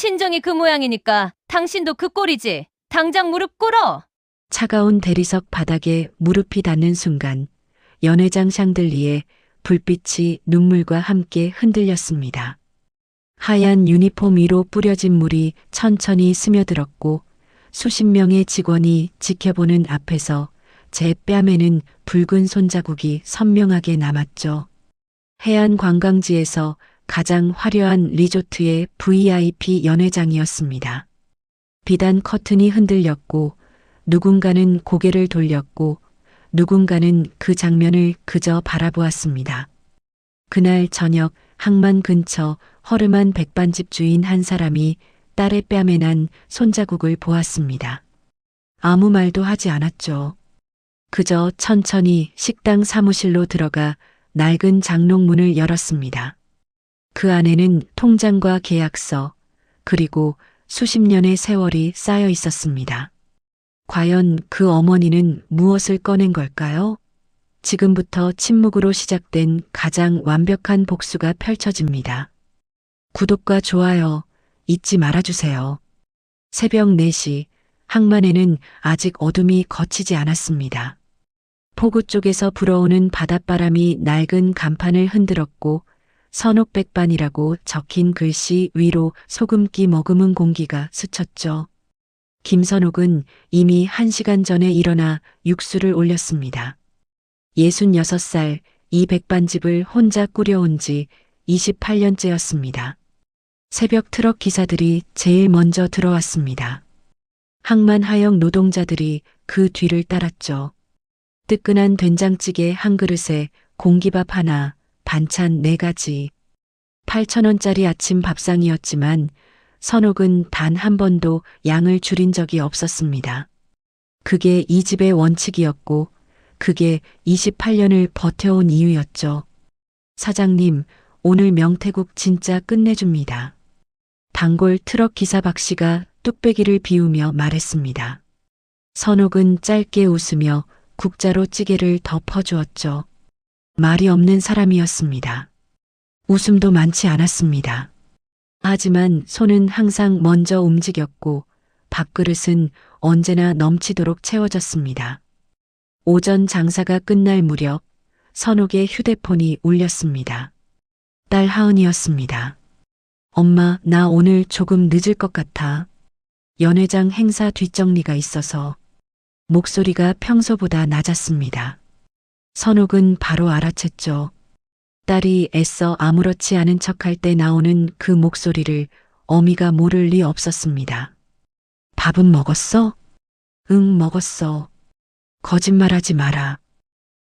친정이 그 모양이니까 당신도 그 꼴이지. 당장 무릎 꿇어. 차가운 대리석 바닥에 무릎이 닿는 순간 연회장 샹들리에 불빛이 눈물과 함께 흔들렸습니다. 하얀 유니폼 위로 뿌려진 물이 천천히 스며들었고 수십 명의 직원이 지켜보는 앞에서 제 뺨에는 붉은 손자국이 선명하게 남았죠. 해안 관광지에서 가장 화려한 리조트의 VIP 연회장이었습니다. 비단 커튼이 흔들렸고 누군가는 고개를 돌렸고 누군가는 그 장면을 그저 바라보았습니다. 그날 저녁 항만 근처 허름한 백반집 주인 한 사람이 딸의 뺨에 난 손자국을 보았습니다. 아무 말도 하지 않았죠. 그저 천천히 식당 사무실로 들어가 낡은 장롱문을 열었습니다. 그 안에는 통장과 계약서, 그리고 수십 년의 세월이 쌓여 있었습니다. 과연 그 어머니는 무엇을 꺼낸 걸까요? 지금부터 침묵으로 시작된 가장 완벽한 복수가 펼쳐집니다. 구독과 좋아요 잊지 말아주세요. 새벽 4시 항만에는 아직 어둠이 걷히지 않았습니다. 포구 쪽에서 불어오는 바닷바람이 낡은 간판을 흔들었고 선옥백반이라고 적힌 글씨 위로 소금기 머금은 공기가 스쳤죠. 김선옥은 이미 1시간 전에 일어나 육수를 올렸습니다. 66살 이 백반집을 혼자 꾸려온 지 28년째였습니다. 새벽 트럭 기사들이 제일 먼저 들어왔습니다. 항만 하역 노동자들이 그 뒤를 따랐죠. 뜨끈한 된장찌개 한 그릇에 공기밥 하나, 반찬 4가지. 8,000원짜리 아침 밥상이었지만 선옥은 단 한 번도 양을 줄인 적이 없었습니다. 그게 이 집의 원칙이었고 그게 28년을 버텨온 이유였죠. 사장님, 오늘 명태국 진짜 끝내줍니다. 단골 트럭 기사 박 씨가 뚝배기를 비우며 말했습니다. 선옥은 짧게 웃으며 국자로 찌개를 덮어주었죠. 말이 없는 사람이었습니다. 웃음도 많지 않았습니다. 하지만 손은 항상 먼저 움직였고 밥그릇은 언제나 넘치도록 채워졌습니다. 오전 장사가 끝날 무렵 선옥의 휴대폰이 울렸습니다. 딸 하은이었습니다. 엄마, 나 오늘 조금 늦을 것 같아. 연회장 행사 뒷정리가 있어서. 목소리가 평소보다 낮았습니다. 선옥은 바로 알아챘죠. 딸이 애써 아무렇지 않은 척할 때 나오는 그 목소리를 어미가 모를 리 없었습니다. 밥은 먹었어? 응, 먹었어. 거짓말하지 마라.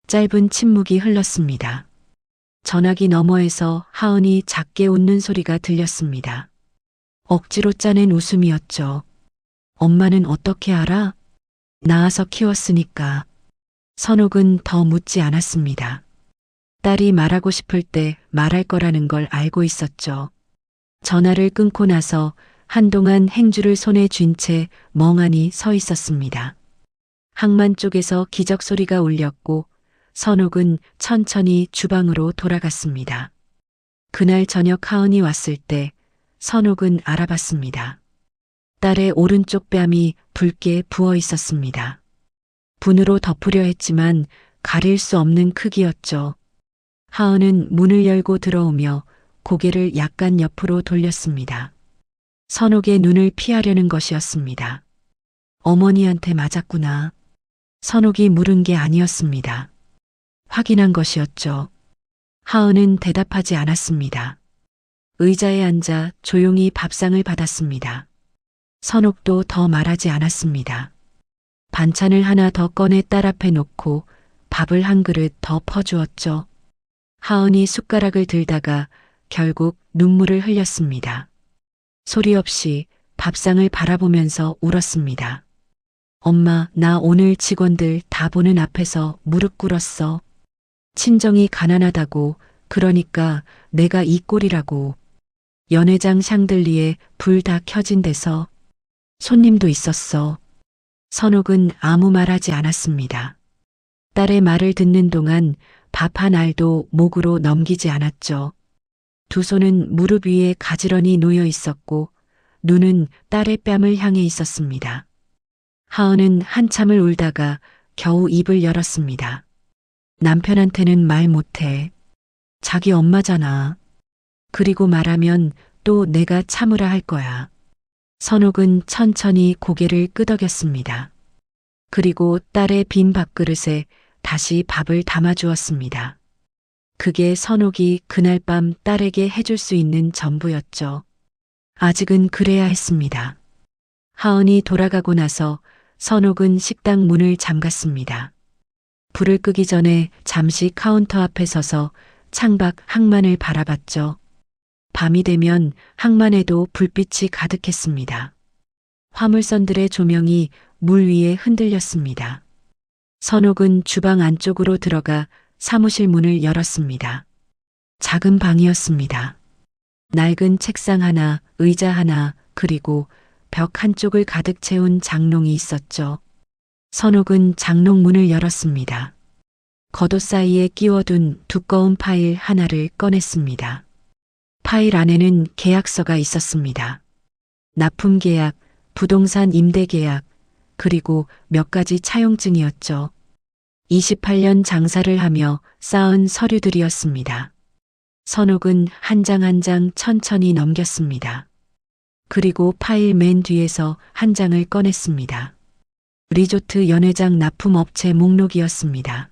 짧은 침묵이 흘렀습니다. 전화기 너머에서 하은이 작게 웃는 소리가 들렸습니다. 억지로 짜낸 웃음이었죠. 엄마는 어떻게 알아? 낳아서 키웠으니까. 선옥은 더 묻지 않았습니다. 딸이 말하고 싶을 때 말할 거라는 걸 알고 있었죠. 전화를 끊고 나서 한동안 행주를 손에 쥔 채 멍하니 서 있었습니다. 항만 쪽에서 기적 소리가 울렸고 선옥은 천천히 주방으로 돌아갔습니다. 그날 저녁 하은이 왔을 때 선옥은 알아봤습니다. 딸의 오른쪽 뺨이 붉게 부어 있었습니다. 분으로 덮으려 했지만 가릴 수 없는 크기였죠. 하은은 문을 열고 들어오며 고개를 약간 옆으로 돌렸습니다. 선옥의 눈을 피하려는 것이었습니다. 어머니한테 맞았구나. 선옥이 물은 게 아니었습니다. 확인한 것이었죠. 하은은 대답하지 않았습니다. 의자에 앉아 조용히 밥상을 받았습니다. 선옥도 더 말하지 않았습니다. 반찬을 하나 더 꺼내 딸 앞에 놓고 밥을 한 그릇 더 퍼주었죠. 하은이 숟가락을 들다가 결국 눈물을 흘렸습니다. 소리 없이 밥상을 바라보면서 울었습니다. 엄마, 나 오늘 직원들 다 보는 앞에서 무릎 꿇었어. 친정이 가난하다고, 그러니까 내가 이 꼴이라고. 연회장 샹들리에 불 다 켜진 데서 손님도 있었어. 선옥은 아무 말 하지 않았습니다. 딸의 말을 듣는 동안 밥 한 알도 목으로 넘기지 않았죠. 두 손은 무릎 위에 가지런히 놓여 있었고 눈은 딸의 뺨을 향해 있었습니다. 하은은 한참을 울다가 겨우 입을 열었습니다. 남편한테는 말 못해. 자기 엄마잖아. 그리고 말하면 또 내가 참으라 할 거야. 선옥은 천천히 고개를 끄덕였습니다. 그리고 딸의 빈 밥그릇에 다시 밥을 담아주었습니다. 그게 선옥이 그날 밤 딸에게 해줄 수 있는 전부였죠. 아직은 그래야 했습니다. 하은이 돌아가고 나서 선옥은 식당 문을 잠갔습니다. 불을 끄기 전에 잠시 카운터 앞에 서서 창밖 항만을 바라봤죠. 밤이 되면 항만에도 불빛이 가득했습니다. 화물선들의 조명이 물 위에 흔들렸습니다. 선옥은 주방 안쪽으로 들어가 사무실 문을 열었습니다. 작은 방이었습니다. 낡은 책상 하나, 의자 하나, 그리고 벽 한쪽을 가득 채운 장롱이 있었죠. 선옥은 장롱 문을 열었습니다. 겉옷 사이에 끼워둔 두꺼운 파일 하나를 꺼냈습니다. 파일 안에는 계약서가 있었습니다. 납품 계약, 부동산 임대 계약, 그리고 몇 가지 차용증이었죠. 28년 장사를 하며 쌓은 서류들이었습니다. 선옥은 한 장 한 장 천천히 넘겼습니다. 그리고 파일 맨 뒤에서 한 장을 꺼냈습니다. 리조트 연회장 납품업체 목록이었습니다.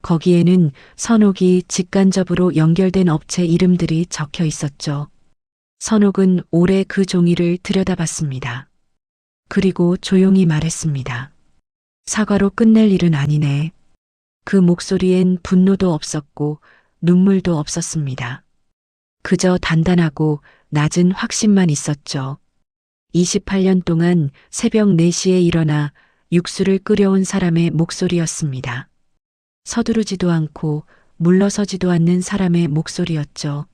거기에는 선옥이 직간접으로 연결된 업체 이름들이 적혀 있었죠. 선옥은 오래 그 종이를 들여다봤습니다. 그리고 조용히 말했습니다. 사과로 끝낼 일은 아니네. 그 목소리엔 분노도 없었고 눈물도 없었습니다. 그저 단단하고 낮은 확신만 있었죠. 28년 동안 새벽 4시에 일어나 육수를 끓여온 사람의 목소리였습니다. 서두르지도 않고 물러서지도 않는 사람의 목소리였죠.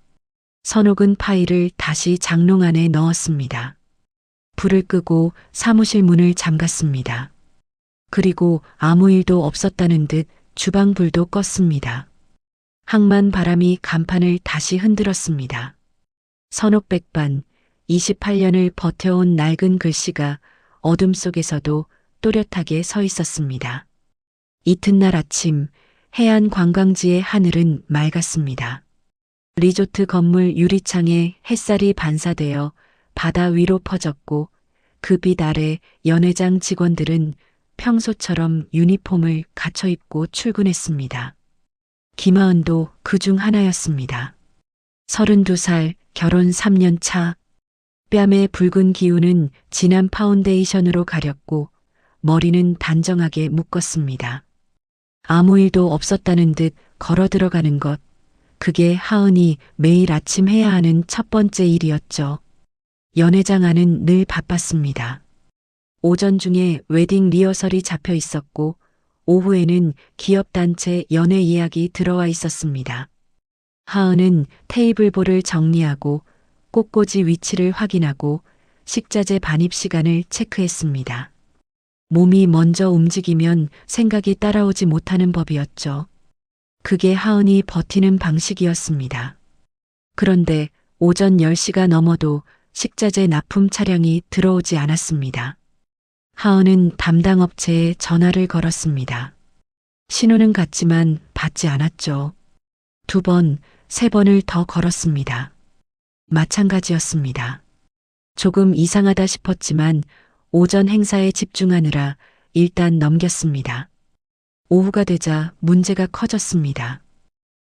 선옥은 파일을 다시 장롱 안에 넣었습니다. 불을 끄고 사무실 문을 잠갔습니다. 그리고 아무 일도 없었다는 듯 주방 불도 껐습니다. 항만 바람이 간판을 다시 흔들었습니다. 선옥 백반, 28년을 버텨온 낡은 글씨가 어둠 속에서도 또렷하게 서 있었습니다. 이튿날 아침 해안 관광지의 하늘은 맑았습니다. 리조트 건물 유리창에 햇살이 반사되어 바다 위로 퍼졌고 그 빛 아래 연회장 직원들은 평소처럼 유니폼을 갖춰 입고 출근했습니다. 김하은도 그 중 하나였습니다. 32살, 결혼 3년 차. 뺨의 붉은 기운은 진한 파운데이션으로 가렸고 머리는 단정하게 묶었습니다. 아무 일도 없었다는 듯 걸어 들어가는 것. 그게 하은이 매일 아침 해야 하는 첫 번째 일이었죠. 연회장 안은 늘 바빴습니다. 오전 중에 웨딩 리허설이 잡혀 있었고 오후에는 기업단체 연회 예약이 들어와 있었습니다. 하은은 테이블볼을 정리하고 꽃꽂이 위치를 확인하고 식자재 반입 시간을 체크했습니다. 몸이 먼저 움직이면 생각이 따라오지 못하는 법이었죠. 그게 하은이 버티는 방식이었습니다. 그런데 오전 10시가 넘어도 식자재 납품 차량이 들어오지 않았습니다. 하은은 담당 업체에 전화를 걸었습니다. 신호는 갔지만 받지 않았죠. 2번, 3번을 더 걸었습니다. 마찬가지였습니다. 조금 이상하다 싶었지만 오전 행사에 집중하느라 일단 넘겼습니다. 오후가 되자 문제가 커졌습니다.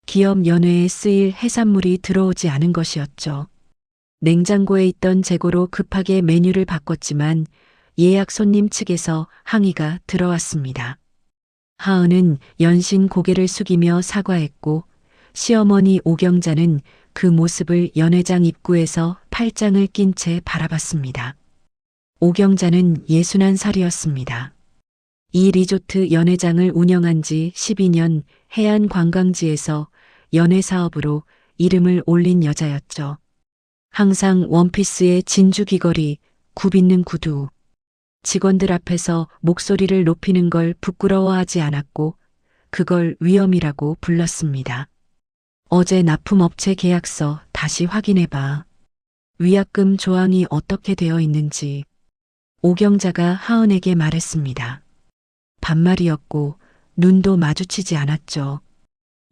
기업 연회에 쓰일 해산물이 들어오지 않은 것이었죠. 냉장고에 있던 재고로 급하게 메뉴를 바꿨지만 예약 손님 측에서 항의가 들어왔습니다. 하은은 연신 고개를 숙이며 사과했고 시어머니 오경자는 그 모습을 연회장 입구에서 팔짱을 낀 채 바라봤습니다. 오경자는 61살이었습니다. 이 리조트 연회장을 운영한 지 12년 해안 관광지에서 연회 사업으로 이름을 올린 여자였죠. 항상 원피스에 진주 귀걸이, 굽있는 구두. 직원들 앞에서 목소리를 높이는 걸 부끄러워하지 않았고 그걸 위험이라고 불렀습니다. 어제 납품업체 계약서 다시 확인해봐. 위약금 조항이 어떻게 되어 있는지 오경자가 하은에게 말했습니다. 반말이었고 눈도 마주치지 않았죠.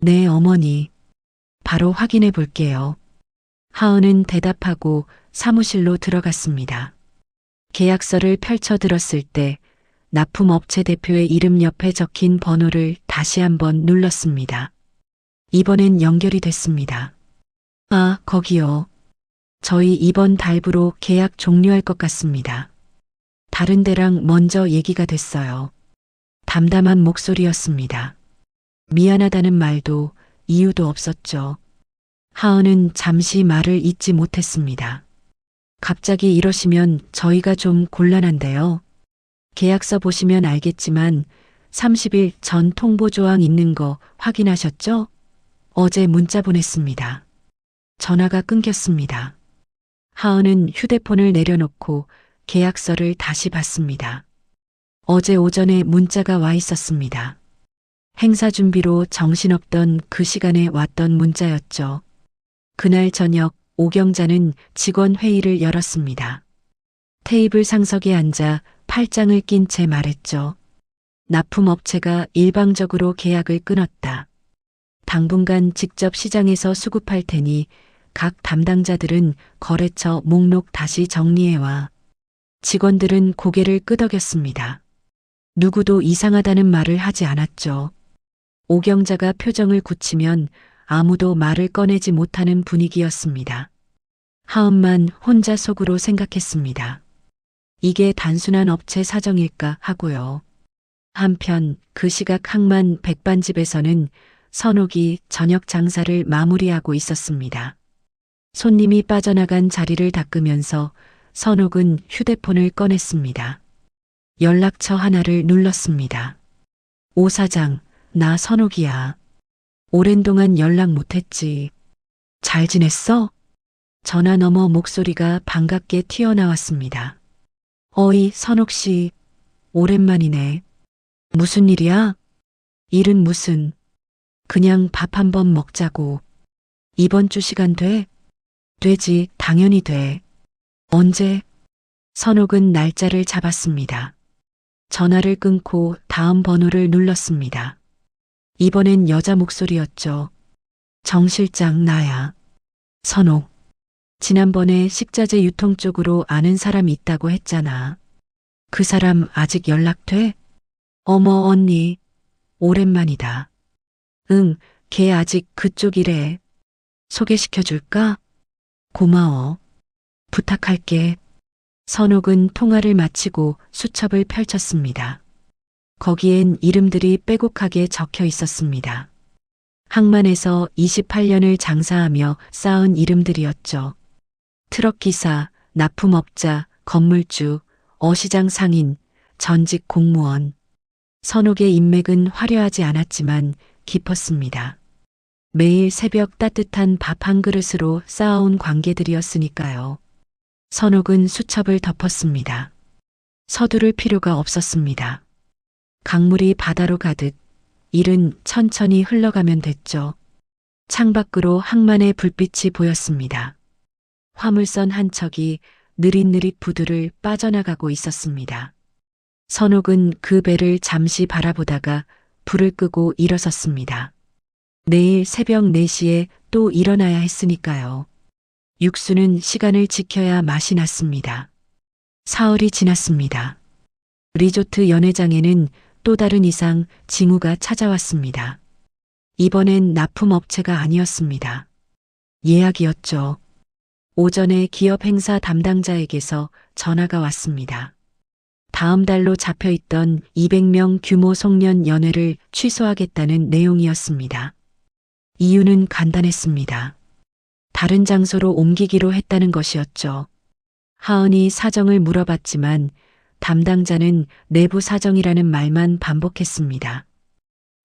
네, 어머니. 바로 확인해 볼게요. 하은은 대답하고 사무실로 들어갔습니다. 계약서를 펼쳐 들었을 때 납품업체 대표의 이름 옆에 적힌 번호를 다시 한번 눌렀습니다. 이번엔 연결이 됐습니다. 아, 거기요. 저희 이번 달부로 계약 종료할 것 같습니다. 다른 데랑 먼저 얘기가 됐어요. 담담한 목소리였습니다. 미안하다는 말도 이유도 없었죠. 하은은 잠시 말을 잇지 못했습니다. 갑자기 이러시면 저희가 좀 곤란한데요. 계약서 보시면 알겠지만 30일 전 통보 조항 있는 거 확인하셨죠? 어제 문자 보냈습니다. 전화가 끊겼습니다. 하은은 휴대폰을 내려놓고 계약서를 다시 봤습니다. 어제 오전에 문자가 와 있었습니다. 행사 준비로 정신없던 그 시간에 왔던 문자였죠. 그날 저녁 오경자는 직원 회의를 열었습니다. 테이블 상석에 앉아 팔짱을 낀 채 말했죠. 납품업체가 일방적으로 계약을 끊었다. 당분간 직접 시장에서 수급할 테니 각 담당자들은 거래처 목록 다시 정리해와. 직원들은 고개를 끄덕였습니다. 누구도 이상하다는 말을 하지 않았죠. 오경자가 표정을 굳히면 아무도 말을 꺼내지 못하는 분위기였습니다. 하은만 혼자 속으로 생각했습니다. 이게 단순한 업체 사정일까 하고요. 한편 그 시각 항만 백반집에서는 선옥이 저녁 장사를 마무리하고 있었습니다. 손님이 빠져나간 자리를 닦으면서 선옥은 휴대폰을 꺼냈습니다. 연락처 하나를 눌렀습니다. 오 사장, 나 선옥이야. 오랜 동안 연락 못했지. 잘 지냈어? 전화 너머 목소리가 반갑게 튀어나왔습니다. 어이, 선옥 씨. 오랜만이네. 무슨 일이야? 일은 무슨. 그냥 밥 한번 먹자고. 이번 주 시간 돼? 되지, 당연히 돼. 언제? 선옥은 날짜를 잡았습니다. 전화를 끊고 다음 번호를 눌렀습니다. 이번엔 여자 목소리였죠. 정 실장 나야. 선옥. 지난번에 식자재 유통 쪽으로 아는 사람 있다고 했잖아. 그 사람 아직 연락돼? 어머 언니. 오랜만이다. 응, 걔 아직 그쪽이래. 소개시켜줄까? 고마워. 부탁할게. 선옥은 통화를 마치고 수첩을 펼쳤습니다. 거기엔 이름들이 빼곡하게 적혀 있었습니다. 항만에서 28년을 장사하며 쌓은 이름들이었죠. 트럭기사, 납품업자, 건물주, 어시장 상인, 전직 공무원. 선옥의 인맥은 화려하지 않았지만 깊었습니다. 매일 새벽 따뜻한 밥 한 그릇으로 쌓아온 관계들이었으니까요. 선옥은 수첩을 덮었습니다. 서두를 필요가 없었습니다. 강물이 바다로 가듯 일은 천천히 흘러가면 됐죠. 창밖으로 항만의 불빛이 보였습니다. 화물선 한 척이 느릿느릿 부두를 빠져나가고 있었습니다. 선옥은 그 배를 잠시 바라보다가 불을 끄고 일어섰습니다. 내일 새벽 4시에 또 일어나야 했으니까요. 육수는 시간을 지켜야 맛이 났습니다. 사흘이 지났습니다. 리조트 연회장에는 또 다른 이상 징후가 찾아왔습니다. 이번엔 납품업체가 아니었습니다. 예약이었죠. 오전에 기업 행사 담당자에게서 전화가 왔습니다. 다음 달로 잡혀있던 200명 규모 송년 연회를 취소하겠다는 내용이었습니다. 이유는 간단했습니다. 다른 장소로 옮기기로 했다는 것이었죠. 하은이 사정을 물어봤지만 담당자는 내부 사정이라는 말만 반복했습니다.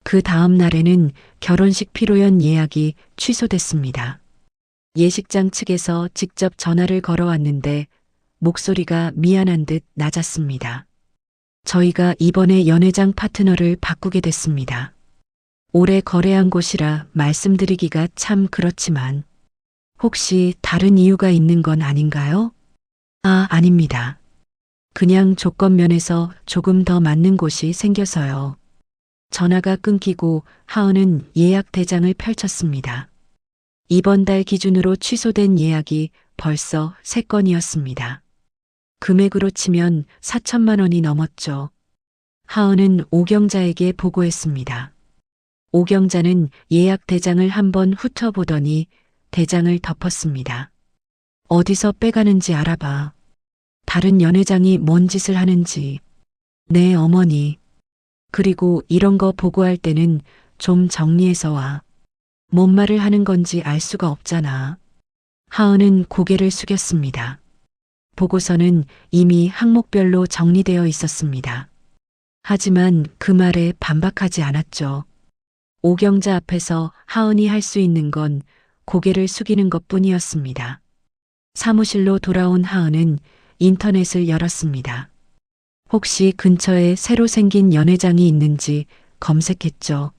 그 다음 날에는 결혼식 피로연 예약이 취소됐습니다. 예식장 측에서 직접 전화를 걸어왔는데 목소리가 미안한 듯 낮았습니다. 저희가 이번에 연회장 파트너를 바꾸게 됐습니다. 오래 거래한 곳이라 말씀드리기가 참 그렇지만 혹시 다른 이유가 있는 건 아닌가요? 아, 아닙니다. 그냥 조건면에서 조금 더 맞는 곳이 생겨서요. 전화가 끊기고 하은은 예약 대장을 펼쳤습니다. 이번 달 기준으로 취소된 예약이 벌써 3건이었습니다. 금액으로 치면 4천만 원이 넘었죠. 하은은 오경자에게 보고했습니다. 오경자는 예약 대장을 한번 훑어보더니 대장을 덮었습니다. 어디서 빼가는지 알아봐. 다른 연회장이 뭔 짓을 하는지. 네, 어머니. 그리고 이런 거 보고할 때는 좀 정리해서 와. 뭔 말을 하는 건지 알 수가 없잖아. 하은은 고개를 숙였습니다. 보고서는 이미 항목별로 정리되어 있었습니다. 하지만 그 말에 반박하지 않았죠. 오경자 앞에서 하은이 할 수 있는 건 고개를 숙이는 것 뿐이었습니다. 사무실로 돌아온 하은은 인터넷을 열었습니다. 혹시 근처에 새로 생긴 연회장이 있는지 검색했죠.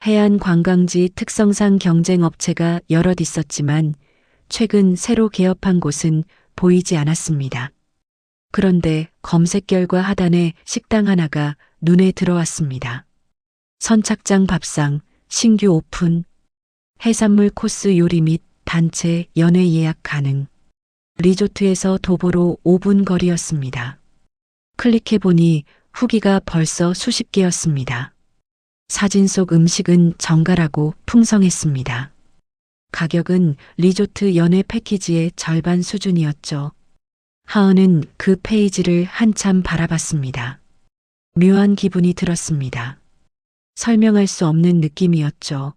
해안 관광지 특성상 경쟁 업체가 여럿 있었지만 최근 새로 개업한 곳은 보이지 않았습니다. 그런데 검색 결과 하단에 식당 하나가 눈에 들어왔습니다. 선착장 밥상, 신규 오픈, 해산물 코스 요리 및 단체 연회 예약 가능. 리조트에서 도보로 5분 거리였습니다. 클릭해보니 후기가 벌써 수십 개였습니다. 사진 속 음식은 정갈하고 풍성했습니다. 가격은 리조트 연회 패키지의 절반 수준이었죠. 하은은 그 페이지를 한참 바라봤습니다. 묘한 기분이 들었습니다. 설명할 수 없는 느낌이었죠.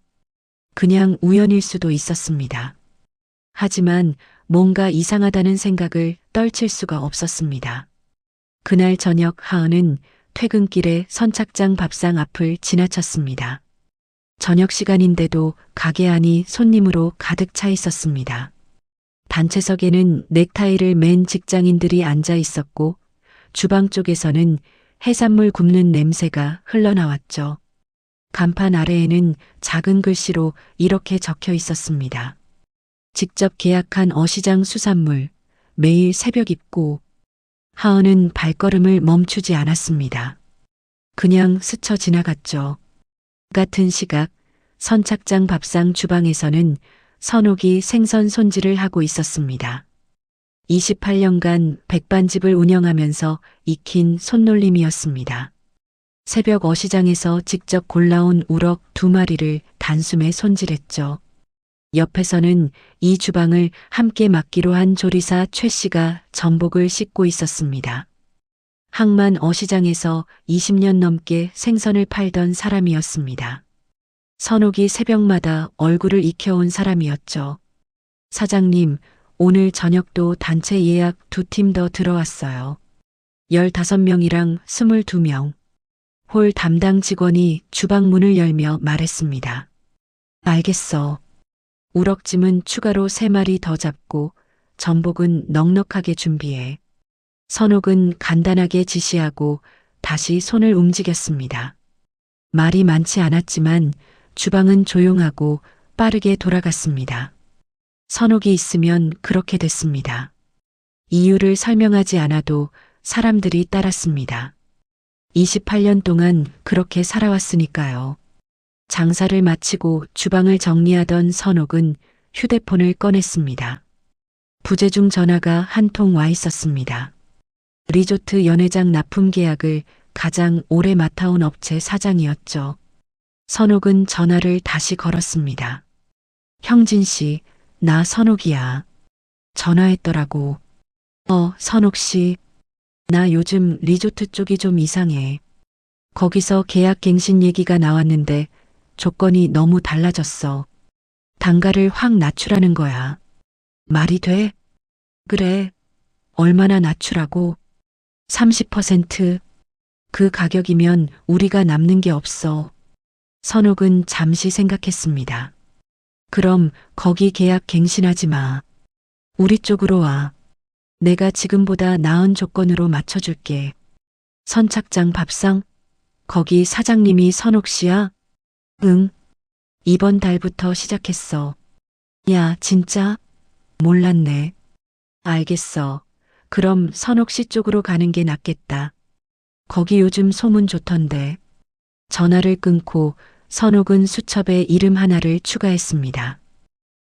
그냥 우연일 수도 있었습니다. 하지만 뭔가 이상하다는 생각을 떨칠 수가 없었습니다. 그날 저녁 하은은 퇴근길에 선착장 밥상 앞을 지나쳤습니다. 저녁 시간인데도 가게 안이 손님으로 가득 차 있었습니다. 단체석에는 넥타이를 맨 직장인들이 앉아 있었고 주방 쪽에서는 해산물 굽는 냄새가 흘러나왔죠. 간판 아래에는 작은 글씨로 이렇게 적혀 있었습니다. 직접 계약한 어시장 수산물, 매일 새벽 입고. 하은은 발걸음을 멈추지 않았습니다. 그냥 스쳐 지나갔죠. 같은 시각 선착장 밥상 주방에서는 선옥이 생선 손질을 하고 있었습니다. 28년간 백반집을 운영하면서 익힌 손놀림이었습니다. 새벽 어시장에서 직접 골라온 우럭 2마리를 단숨에 손질했죠. 옆에서는 이 주방을 함께 맡기로 한 조리사 최 씨가 전복을 씻고 있었습니다. 항만 어시장에서 20년 넘게 생선을 팔던 사람이었습니다. 선옥이 새벽마다 얼굴을 익혀온 사람이었죠. 사장님, 오늘 저녁도 단체 예약 2팀 더 들어왔어요. 15명이랑 22명. 홀 담당 직원이 주방 문을 열며 말했습니다. 알겠어. 우럭찜은 추가로 3마리 더 잡고 전복은 넉넉하게 준비해. 선옥은 간단하게 지시하고 다시 손을 움직였습니다. 말이 많지 않았지만 주방은 조용하고 빠르게 돌아갔습니다. 선옥이 있으면 그렇게 됐습니다. 이유를 설명하지 않아도 사람들이 따랐습니다. 28년 동안 그렇게 살아왔으니까요. 장사를 마치고 주방을 정리하던 선옥은 휴대폰을 꺼냈습니다. 부재중 전화가 한 통 와 있었습니다. 리조트 연회장 납품 계약을 가장 오래 맡아온 업체 사장이었죠. 선옥은 전화를 다시 걸었습니다. 형진 씨, 나 선옥이야. 전화했더라고. 선옥 씨. 나 요즘 리조트 쪽이 좀 이상해. 거기서 계약 갱신 얘기가 나왔는데 조건이 너무 달라졌어. 단가를 확 낮추라는 거야. 말이 돼? 그래. 얼마나 낮추라고? 30%. 그 가격이면 우리가 남는 게 없어. 선옥은 잠시 생각했습니다. 그럼 거기 계약 갱신하지 마. 우리 쪽으로 와. 내가 지금보다 나은 조건으로 맞춰줄게. 선착장 밥상? 거기 사장님이 선옥 씨야? 응. 이번 달부터 시작했어. 야, 진짜? 몰랐네. 알겠어. 그럼 선옥 씨 쪽으로 가는 게 낫겠다. 거기 요즘 소문 좋던데. 전화를 끊고 선옥은 수첩에 이름 하나를 추가했습니다.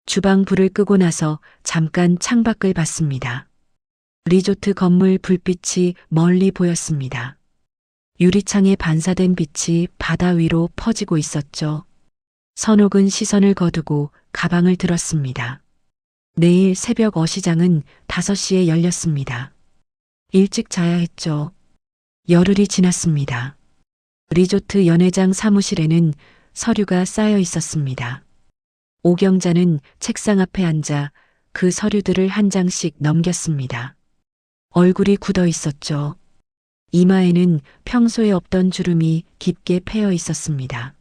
주방 불을 끄고 나서 잠깐 창밖을 봤습니다. 리조트 건물 불빛이 멀리 보였습니다. 유리창에 반사된 빛이 바다 위로 퍼지고 있었죠. 선옥은 시선을 거두고 가방을 들었습니다. 내일 새벽 어시장은 5시에 열렸습니다. 일찍 자야 했죠. 열흘이 지났습니다. 리조트 연회장 사무실에는 서류가 쌓여 있었습니다. 오경자는 책상 앞에 앉아 그 서류들을 한 장씩 넘겼습니다. 얼굴이 굳어 있었죠. 이마에는 평소에 없던 주름이 깊게 패여 있었습니다.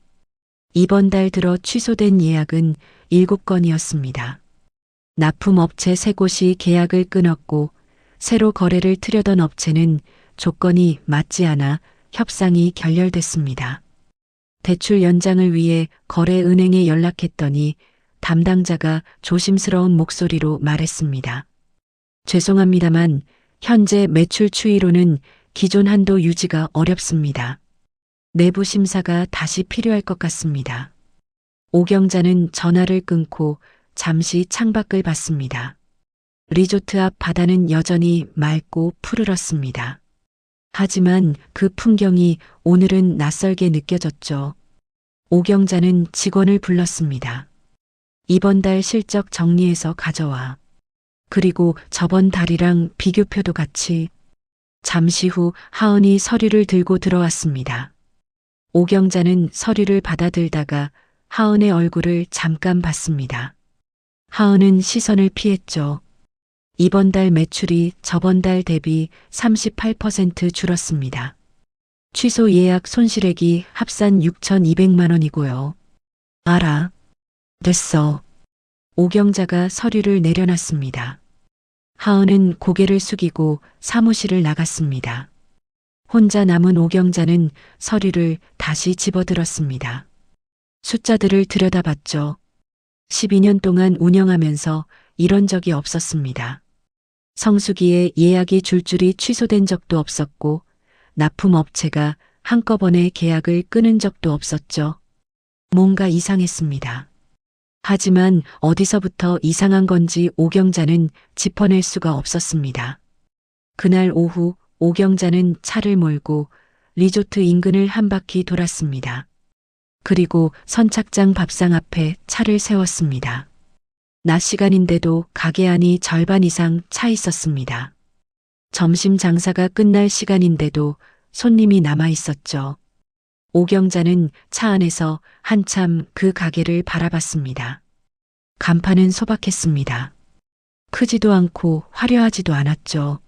이번 달 들어 취소된 예약은 7건이었습니다. 납품업체 3곳이 계약을 끊었고 새로 거래를 트려던 업체는 조건이 맞지 않아 협상이 결렬됐습니다. 대출 연장을 위해 거래은행에 연락했더니 담당자가 조심스러운 목소리로 말했습니다. 죄송합니다만 현재 매출 추이로는 기존 한도 유지가 어렵습니다. 내부 심사가 다시 필요할 것 같습니다. 오경자는 전화를 끊고 잠시 창밖을 봤습니다. 리조트 앞 바다는 여전히 맑고 푸르렀습니다. 하지만 그 풍경이 오늘은 낯설게 느껴졌죠. 오경자는 직원을 불렀습니다. 이번 달 실적 정리해서 가져와. 그리고 저번 달이랑 비교표도 같이. 잠시 후 하은이 서류를 들고 들어왔습니다. 오경자는 서류를 받아들다가 하은의 얼굴을 잠깐 봤습니다. 하은은 시선을 피했죠. 이번 달 매출이 저번 달 대비 38% 줄었습니다. 취소 예약 손실액이 합산 6,200만 원이고요. 알아. 됐어. 오경자가 서류를 내려놨습니다. 하은은 고개를 숙이고 사무실을 나갔습니다. 혼자 남은 오경자는 서류를 다시 집어들었습니다. 숫자들을 들여다봤죠. 12년 동안 운영하면서 이런 적이 없었습니다. 성수기에 예약이 줄줄이 취소된 적도 없었고 납품업체가 한꺼번에 계약을 끊은 적도 없었죠. 뭔가 이상했습니다. 하지만 어디서부터 이상한 건지 오경자는 짚어낼 수가 없었습니다. 그날 오후 오경자는 차를 몰고 리조트 인근을 한 바퀴 돌았습니다. 그리고 선착장 밥상 앞에 차를 세웠습니다. 낮 시간인데도 가게 안이 절반 이상 차 있었습니다. 점심 장사가 끝날 시간인데도 손님이 남아 있었죠. 오경자는 차 안에서 한참 그 가게를 바라봤습니다. 간판은 소박했습니다. 크지도 않고 화려하지도 않았죠.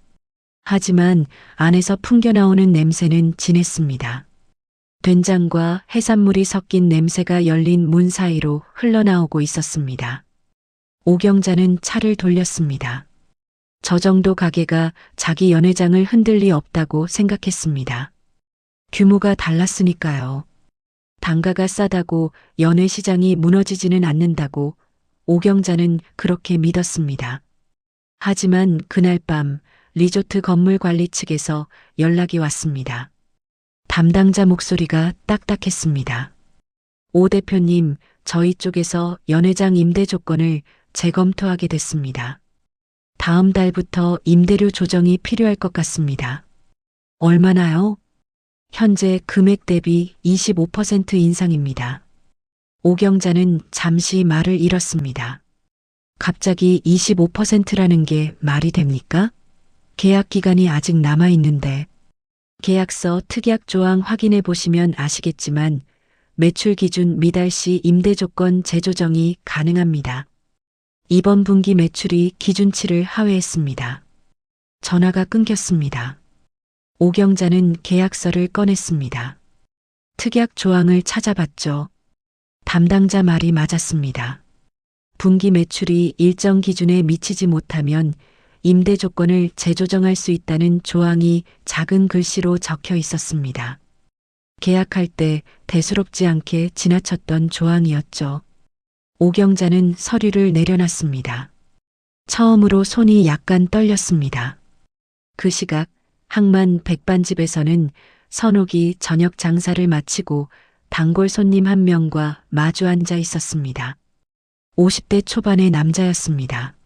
하지만 안에서 풍겨나오는 냄새는 진했습니다. 된장과 해산물이 섞인 냄새가 열린 문 사이로 흘러나오고 있었습니다. 오경자는 차를 돌렸습니다. 저 정도 가게가 자기 연회장을 흔들 리 없다고 생각했습니다. 규모가 달랐으니까요. 단가가 싸다고 연회시장이 무너지지는 않는다고 오경자는 그렇게 믿었습니다. 하지만 그날 밤 리조트 건물 관리 측에서 연락이 왔습니다. 담당자 목소리가 딱딱했습니다. 오 대표님, 저희 쪽에서 연회장 임대 조건을 재검토하게 됐습니다. 다음 달부터 임대료 조정이 필요할 것 같습니다. 얼마나요? 현재 금액 대비 25% 인상입니다. 오경자는 잠시 말을 잃었습니다. 갑자기 25%라는 게 말이 됩니까? 계약 기간이 아직 남아 있는데. 계약서 특약 조항 확인해 보시면 아시겠지만 매출 기준 미달 시 임대 조건 재조정이 가능합니다. 이번 분기 매출이 기준치를 하회했습니다. 전화가 끊겼습니다. 오경자는 계약서를 꺼냈습니다. 특약 조항을 찾아봤죠. 담당자 말이 맞았습니다. 분기 매출이 일정 기준에 미치지 못하면 임대 조건을 재조정할 수 있다는 조항이 작은 글씨로 적혀 있었습니다. 계약할 때 대수롭지 않게 지나쳤던 조항이었죠. 오경자는 서류를 내려놨습니다. 처음으로 손이 약간 떨렸습니다. 그 시각 항만 백반집에서는 선옥이 저녁 장사를 마치고 단골 손님 한 명과 마주 앉아 있었습니다. 50대 초반의 남자였습니다.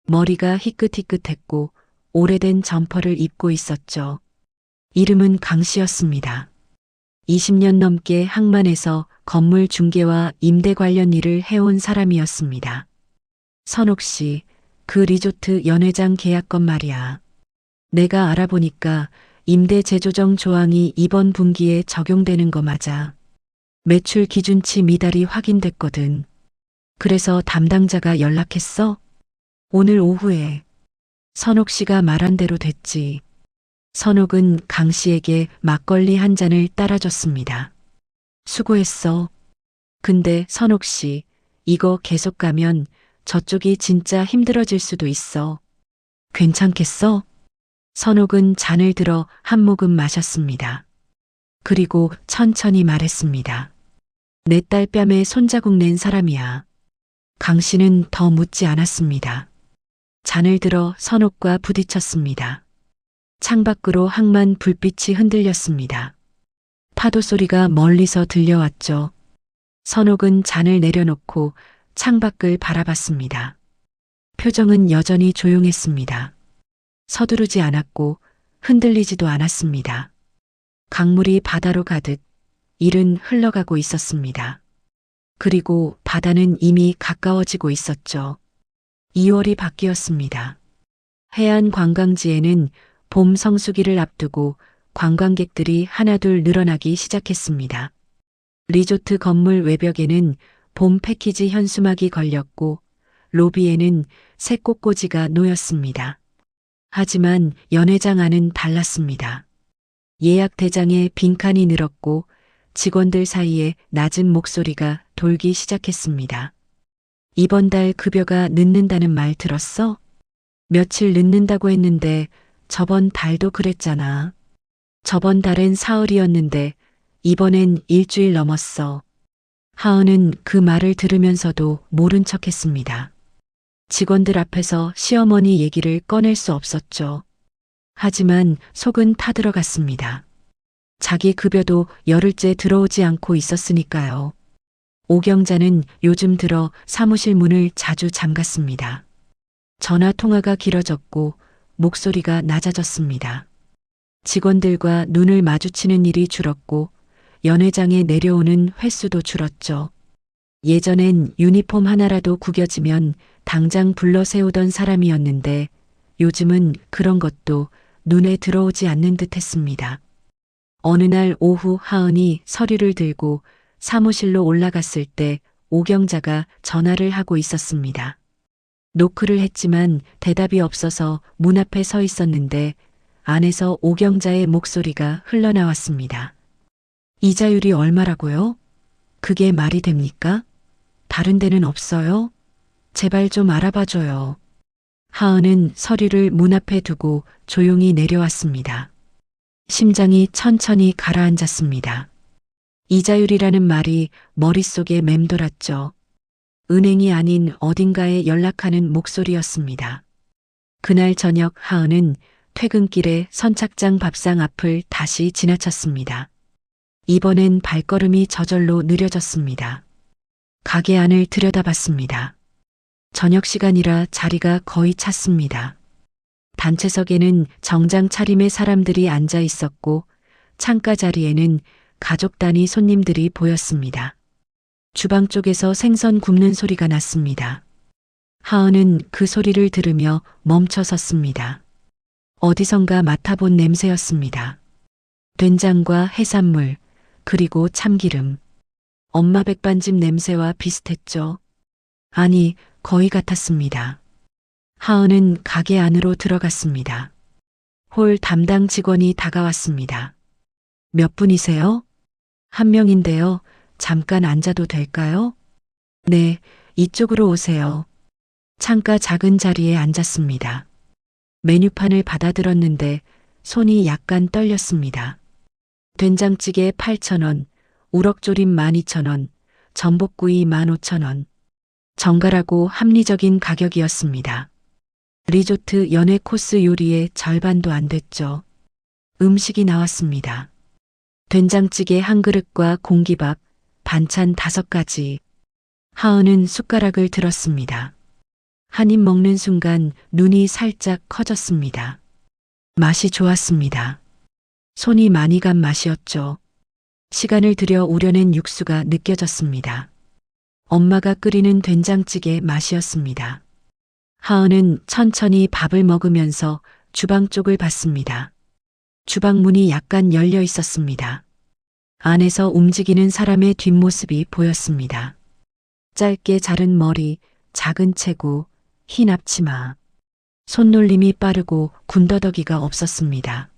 머리가 희끗희끗했고 오래된 점퍼를 입고 있었죠. 이름은 강 씨였습니다. 20년 넘게 항만에서 건물 중개와 임대 관련 일을 해온 사람이었습니다. 선옥 씨, 그 리조트 연회장 계약건 말이야. 내가 알아보니까 임대 재조정 조항이 이번 분기에 적용되는 거 맞아. 매출 기준치 미달이 확인됐거든. 그래서 담당자가 연락했어? 오늘 오후에. 선옥 씨가 말한 대로 됐지. 선옥은 강 씨에게 막걸리 한 잔을 따라줬습니다. 수고했어. 근데 선옥 씨, 이거 계속 가면 저쪽이 진짜 힘들어질 수도 있어. 괜찮겠어? 선옥은 잔을 들어 한 모금 마셨습니다. 그리고 천천히 말했습니다. 내 딸 뺨에 손자국 낸 사람이야. 강 씨는 더 묻지 않았습니다. 잔을 들어 선옥과 부딪혔습니다. 창밖으로 항만 불빛이 흔들렸습니다. 파도 소리가 멀리서 들려왔죠. 선옥은 잔을 내려놓고 창밖을 바라봤습니다. 표정은 여전히 조용했습니다. 서두르지 않았고 흔들리지도 않았습니다. 강물이 바다로 가듯 일은 흘러가고 있었습니다. 그리고 바다는 이미 가까워지고 있었죠. 2월이 바뀌었습니다. 해안 관광지에는 봄 성수기를 앞두고 관광객들이 하나둘 늘어나기 시작했습니다. 리조트 건물 외벽에는 봄 패키지 현수막이 걸렸고 로비에는 새 꽃꽂이가 놓였습니다. 하지만 연회장 안은 달랐습니다. 예약 대장에 빈칸이 늘었고 직원들 사이에 낮은 목소리가 돌기 시작했습니다. 이번 달 급여가 늦는다는 말 들었어? 며칠 늦는다고 했는데 저번 달도 그랬잖아. 저번 달엔 사흘이었는데 이번엔 일주일 넘었어. 하은은 그 말을 들으면서도 모른 척했습니다. 직원들 앞에서 시어머니 얘기를 꺼낼 수 없었죠. 하지만 속은 타들어갔습니다. 자기 급여도 열흘째 들어오지 않고 있었으니까요. 오경자는 요즘 들어 사무실 문을 자주 잠갔습니다. 전화 통화가 길어졌고 목소리가 낮아졌습니다. 직원들과 눈을 마주치는 일이 줄었고 연회장에 내려오는 횟수도 줄었죠. 예전엔 유니폼 하나라도 구겨지면 당장 불러 세우던 사람이었는데 요즘은 그런 것도 눈에 들어오지 않는 듯 했습니다. 어느 날 오후 하은이 서류를 들고 사무실로 올라갔을 때 오경자가 전화를 하고 있었습니다. 노크를 했지만 대답이 없어서 문 앞에 서 있었는데 안에서 오경자의 목소리가 흘러나왔습니다. 이자율이 얼마라고요? 그게 말이 됩니까? 다른 데는 없어요? 제발 좀 알아봐줘요. 하은은 서류를 문 앞에 두고 조용히 내려왔습니다. 심장이 천천히 가라앉았습니다. 이자율이라는 말이 머릿속에 맴돌았죠. 은행이 아닌 어딘가에 연락하는 목소리였습니다. 그날 저녁 하은은 퇴근길에 선착장 밥상 앞을 다시 지나쳤습니다. 이번엔 발걸음이 저절로 느려졌습니다. 가게 안을 들여다봤습니다. 저녁 시간이라 자리가 거의 찼습니다. 단체석에는 정장 차림의 사람들이 앉아 있었고 창가 자리에는 가족 단위 손님들이 보였습니다. 주방 쪽에서 생선 굽는 소리가 났습니다. 하은은 그 소리를 들으며 멈춰 섰습니다. 어디선가 맡아본 냄새였습니다. 된장과 해산물, 그리고 참기름. 엄마 백반집 냄새와 비슷했죠. 아니, 거의 같았습니다. 하은은 가게 안으로 들어갔습니다. 홀 담당 직원이 다가왔습니다. 몇 분이세요? 한 명인데요. 잠깐 앉아도 될까요? 네, 이쪽으로 오세요. 창가 작은 자리에 앉았습니다. 메뉴판을 받아들었는데 손이 약간 떨렸습니다. 된장찌개 8,000원, 우럭조림 12,000원, 전복구이 15,000원. 정갈하고 합리적인 가격이었습니다. 리조트 연회 코스 요리의 절반도 안 됐죠. 음식이 나왔습니다. 된장찌개 한 그릇과 공기밥, 반찬 5가지. 하은은 숟가락을 들었습니다. 한 입 먹는 순간 눈이 살짝 커졌습니다. 맛이 좋았습니다. 손이 많이 간 맛이었죠. 시간을 들여 우려낸 육수가 느껴졌습니다. 엄마가 끓이는 된장찌개 맛이었습니다. 하은은 천천히 밥을 먹으면서 주방 쪽을 봤습니다. 주방 문이 약간 열려 있었습니다. 안에서 움직이는 사람의 뒷모습이 보였습니다. 짧게 자른 머리, 작은 체구, 흰 앞치마. 손놀림이 빠르고 군더더기가 없었습니다.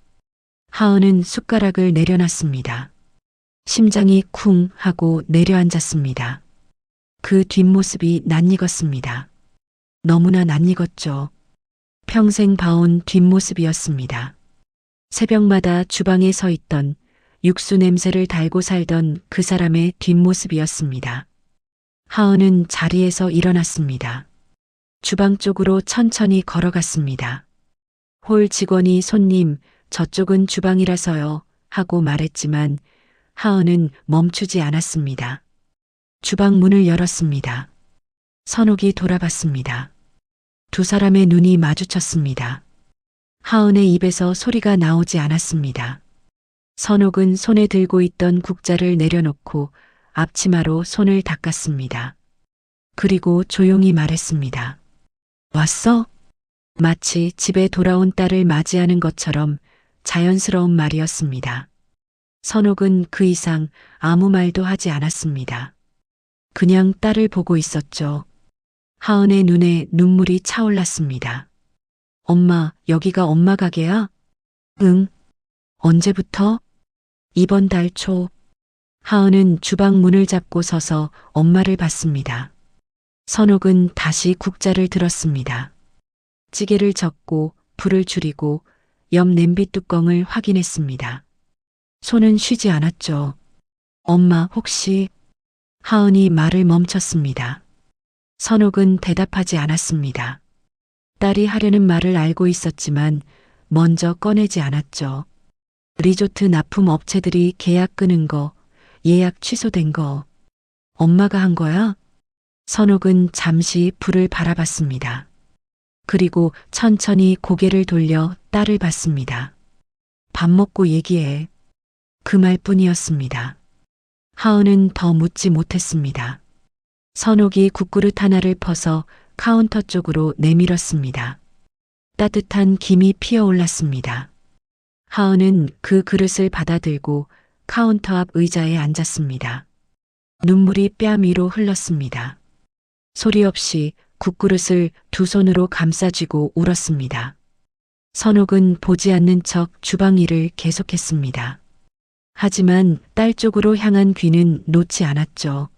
하은은 숟가락을 내려놨습니다. 심장이 쿵 하고 내려앉았습니다. 그 뒷모습이 낯익었습니다. 너무나 낯익었죠. 평생 봐온 뒷모습이었습니다. 새벽마다 주방에 서 있던 육수 냄새를 달고 살던 그 사람의 뒷모습이었습니다. 하은은 자리에서 일어났습니다. 주방 쪽으로 천천히 걸어갔습니다. 홀 직원이 손님, 저쪽은 주방이라서요 하고 말했지만 하은은 멈추지 않았습니다. 주방 문을 열었습니다. 선옥이 돌아봤습니다. 두 사람의 눈이 마주쳤습니다. 하은의 입에서 소리가 나오지 않았습니다. 선옥은 손에 들고 있던 국자를 내려놓고 앞치마로 손을 닦았습니다. 그리고 조용히 말했습니다. 왔어? 마치 집에 돌아온 딸을 맞이하는 것처럼 자연스러운 말이었습니다. 선옥은 그 이상 아무 말도 하지 않았습니다. 그냥 딸을 보고 있었죠. 하은의 눈에 눈물이 차올랐습니다. 엄마, 여기가 엄마 가게야? 응. 언제부터? 이번 달 초. 하은은 주방 문을 잡고 서서 엄마를 봤습니다. 선옥은 다시 국자를 들었습니다. 찌개를 젓고 불을 줄이고 옆 냄비 뚜껑을 확인했습니다. 손은 쉬지 않았죠. 엄마, 혹시... 하은이 말을 멈췄습니다. 선옥은 대답하지 않았습니다. 딸이 하려는 말을 알고 있었지만 먼저 꺼내지 않았죠. 리조트 납품 업체들이 계약 끊은 거, 예약 취소된 거, 엄마가 한 거야? 선옥은 잠시 불을 바라봤습니다. 그리고 천천히 고개를 돌려 딸을 봤습니다. 밥 먹고 얘기해. 그 말뿐이었습니다. 하은은 더 묻지 못했습니다. 선옥이 국그릇 하나를 퍼서 카운터 쪽으로 내밀었습니다. 따뜻한 김이 피어올랐습니다. 하은은 그 그릇을 받아들고 카운터 앞 의자에 앉았습니다. 눈물이 뺨 위로 흘렀습니다. 소리 없이 국그릇을 두 손으로 감싸쥐고 울었습니다. 선옥은 보지 않는 척 주방 일을 계속했습니다. 하지만 딸 쪽으로 향한 귀는 놓지 않았죠.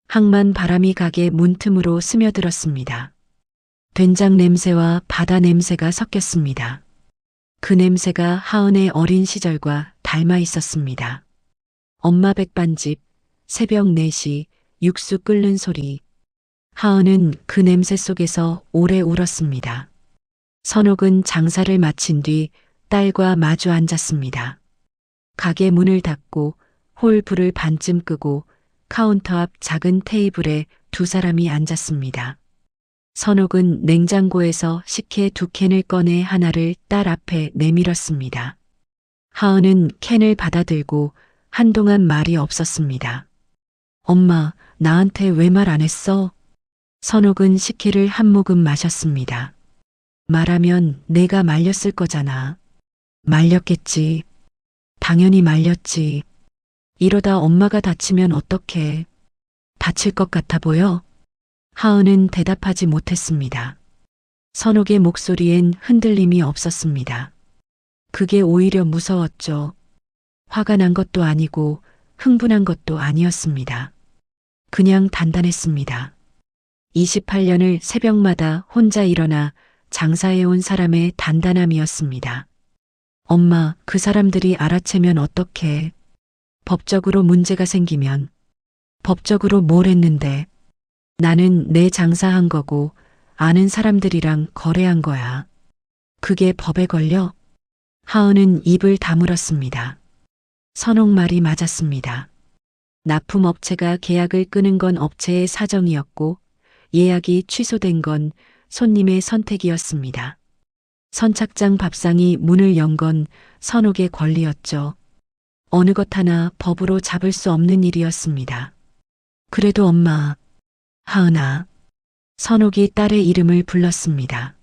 항만 바람이 가게 문틈으로 스며들었습니다. 된장 냄새와 바다 냄새가 섞였습니다. 그 냄새가 하은의 어린 시절과 닮아 있었습니다. 엄마 백반집, 새벽 4시, 육수 끓는 소리. 하은은 그 냄새 속에서 오래 울었습니다. 선옥은 장사를 마친 뒤 딸과 마주 앉았습니다. 가게 문을 닫고 홀 불을 반쯤 끄고 카운터 앞 작은 테이블에 두 사람이 앉았습니다. 선옥은 냉장고에서 식혜 2캔을 꺼내 하나를 딸 앞에 내밀었습니다. 하은은 캔을 받아들고 한동안 말이 없었습니다. 엄마, 나한테 왜 말 안 했어? 선옥은 식혜를 한 모금 마셨습니다. 말하면 내가 말렸을 거잖아. 말렸겠지. 당연히 말렸지. 이러다 엄마가 다치면 어떡해. 다칠 것 같아 보여? 하은은 대답하지 못했습니다. 선옥의 목소리엔 흔들림이 없었습니다. 그게 오히려 무서웠죠. 화가 난 것도 아니고 흥분한 것도 아니었습니다. 그냥 단단했습니다. 28년을 새벽마다 혼자 일어나 장사해온 사람의 단단함이었습니다. 엄마, 그 사람들이 알아채면 어떡해. 법적으로 문제가 생기면. 법적으로 뭘 했는데. 나는 내 장사한 거고 아는 사람들이랑 거래한 거야. 그게 법에 걸려? 하은은 입을 다물었습니다. 선옥 말이 맞았습니다. 납품업체가 계약을 끊은 건 업체의 사정이었고 예약이 취소된 건 손님의 선택이었습니다. 선착장 밥상이 문을 연 건 선옥의 권리였죠. 어느 것 하나 법으로 잡을 수 없는 일이었습니다. 그래도 엄마, 하은아, 선옥이 딸의 이름을 불렀습니다.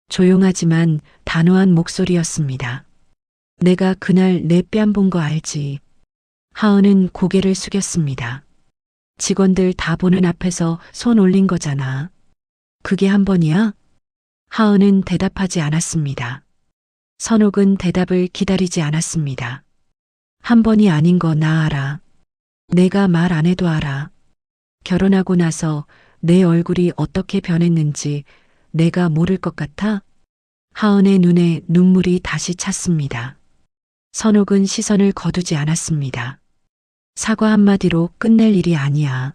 조용하지만 단호한 목소리였습니다. 내가 그날 내 뺨 본 거 알지? 하은은 고개를 숙였습니다. 직원들 다 보는 앞에서 손 올린 거잖아. 그게 한 번이야? 하은은 대답하지 않았습니다. 선옥은 대답을 기다리지 않았습니다. 한 번이 아닌 거 나 알아. 내가 말 안 해도 알아. 결혼하고 나서 내 얼굴이 어떻게 변했는지 내가 모를 것 같아? 하은의 눈에 눈물이 다시 찼습니다. 선옥은 시선을 거두지 않았습니다. 사과 한마디로 끝낼 일이 아니야.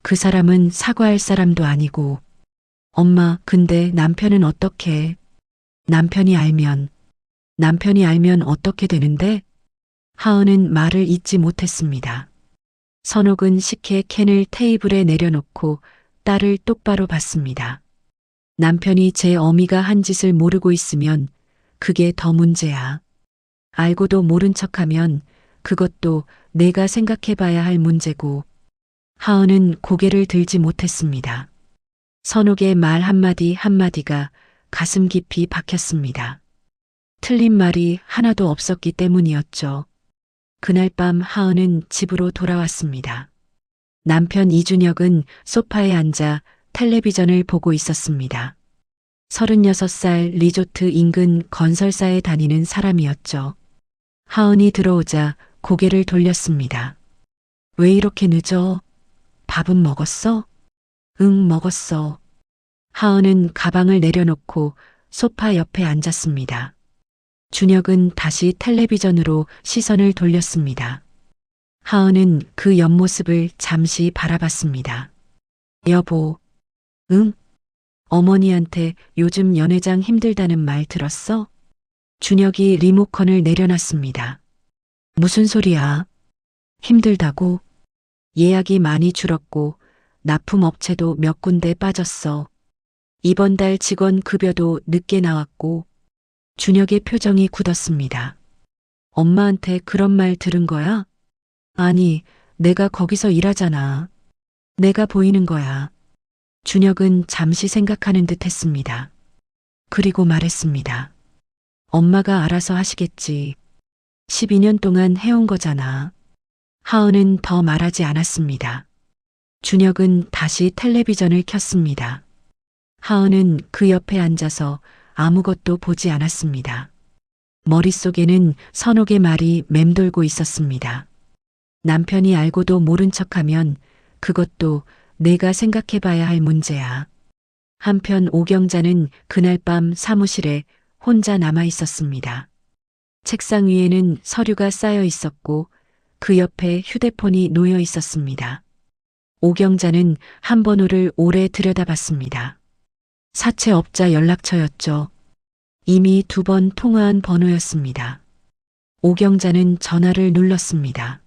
그 사람은 사과할 사람도 아니고. 엄마, 근데 남편은 어떻게? 남편이 알면 어떻게 되는데? 하은은 말을 잇지 못했습니다. 선옥은 식혜 캔을 테이블에 내려놓고 딸을 똑바로 봤습니다. 남편이 제 어미가 한 짓을 모르고 있으면 그게 더 문제야. 알고도 모른 척하면 그것도 내가 생각해 봐야 할 문제고. 하은은 고개를 들지 못했습니다. 선옥의 말 한마디 한마디가 가슴 깊이 박혔습니다. 틀린 말이 하나도 없었기 때문이었죠. 그날 밤 하은은 집으로 돌아왔습니다. 남편 이준혁은 소파에 앉아 텔레비전을 보고 있었습니다. 36살 리조트 인근 건설사에 다니는 사람이었죠. 하은이 들어오자 고개를 돌렸습니다. 왜 이렇게 늦어? 밥은 먹었어? 응, 먹었어. 하은은 가방을 내려놓고 소파 옆에 앉았습니다. 준혁은 다시 텔레비전으로 시선을 돌렸습니다. 하은은 그 옆모습을 잠시 바라봤습니다. 여보, 응? 어머니한테 요즘 연회장 힘들다는 말 들었어? 준혁이 리모컨을 내려놨습니다. 무슨 소리야? 힘들다고? 예약이 많이 줄었고 납품업체도 몇 군데 빠졌어. 이번 달 직원 급여도 늦게 나왔고. 준혁의 표정이 굳었습니다. 엄마한테 그런 말 들은 거야? 아니, 내가 거기서 일하잖아. 내가 보이는 거야. 준혁은 잠시 생각하는 듯 했습니다. 그리고 말했습니다. 엄마가 알아서 하시겠지. 12년 동안 해온 거잖아. 하은은 더 말하지 않았습니다. 준혁은 다시 텔레비전을 켰습니다. 하은은 그 옆에 앉아서 아무것도 보지 않았습니다. 머릿속에는 선옥의 말이 맴돌고 있었습니다. 남편이 알고도 모른 척하면 그것도 내가 생각해봐야 할 문제야. 한편 오경자는 그날 밤 사무실에 혼자 남아 있었습니다. 책상 위에는 서류가 쌓여 있었고 그 옆에 휴대폰이 놓여 있었습니다. 오경자는 한 번호를 오래 들여다봤습니다. 사채업자 연락처였죠. 이미 2번 통화한 번호였습니다. 오경자는 전화를 눌렀습니다.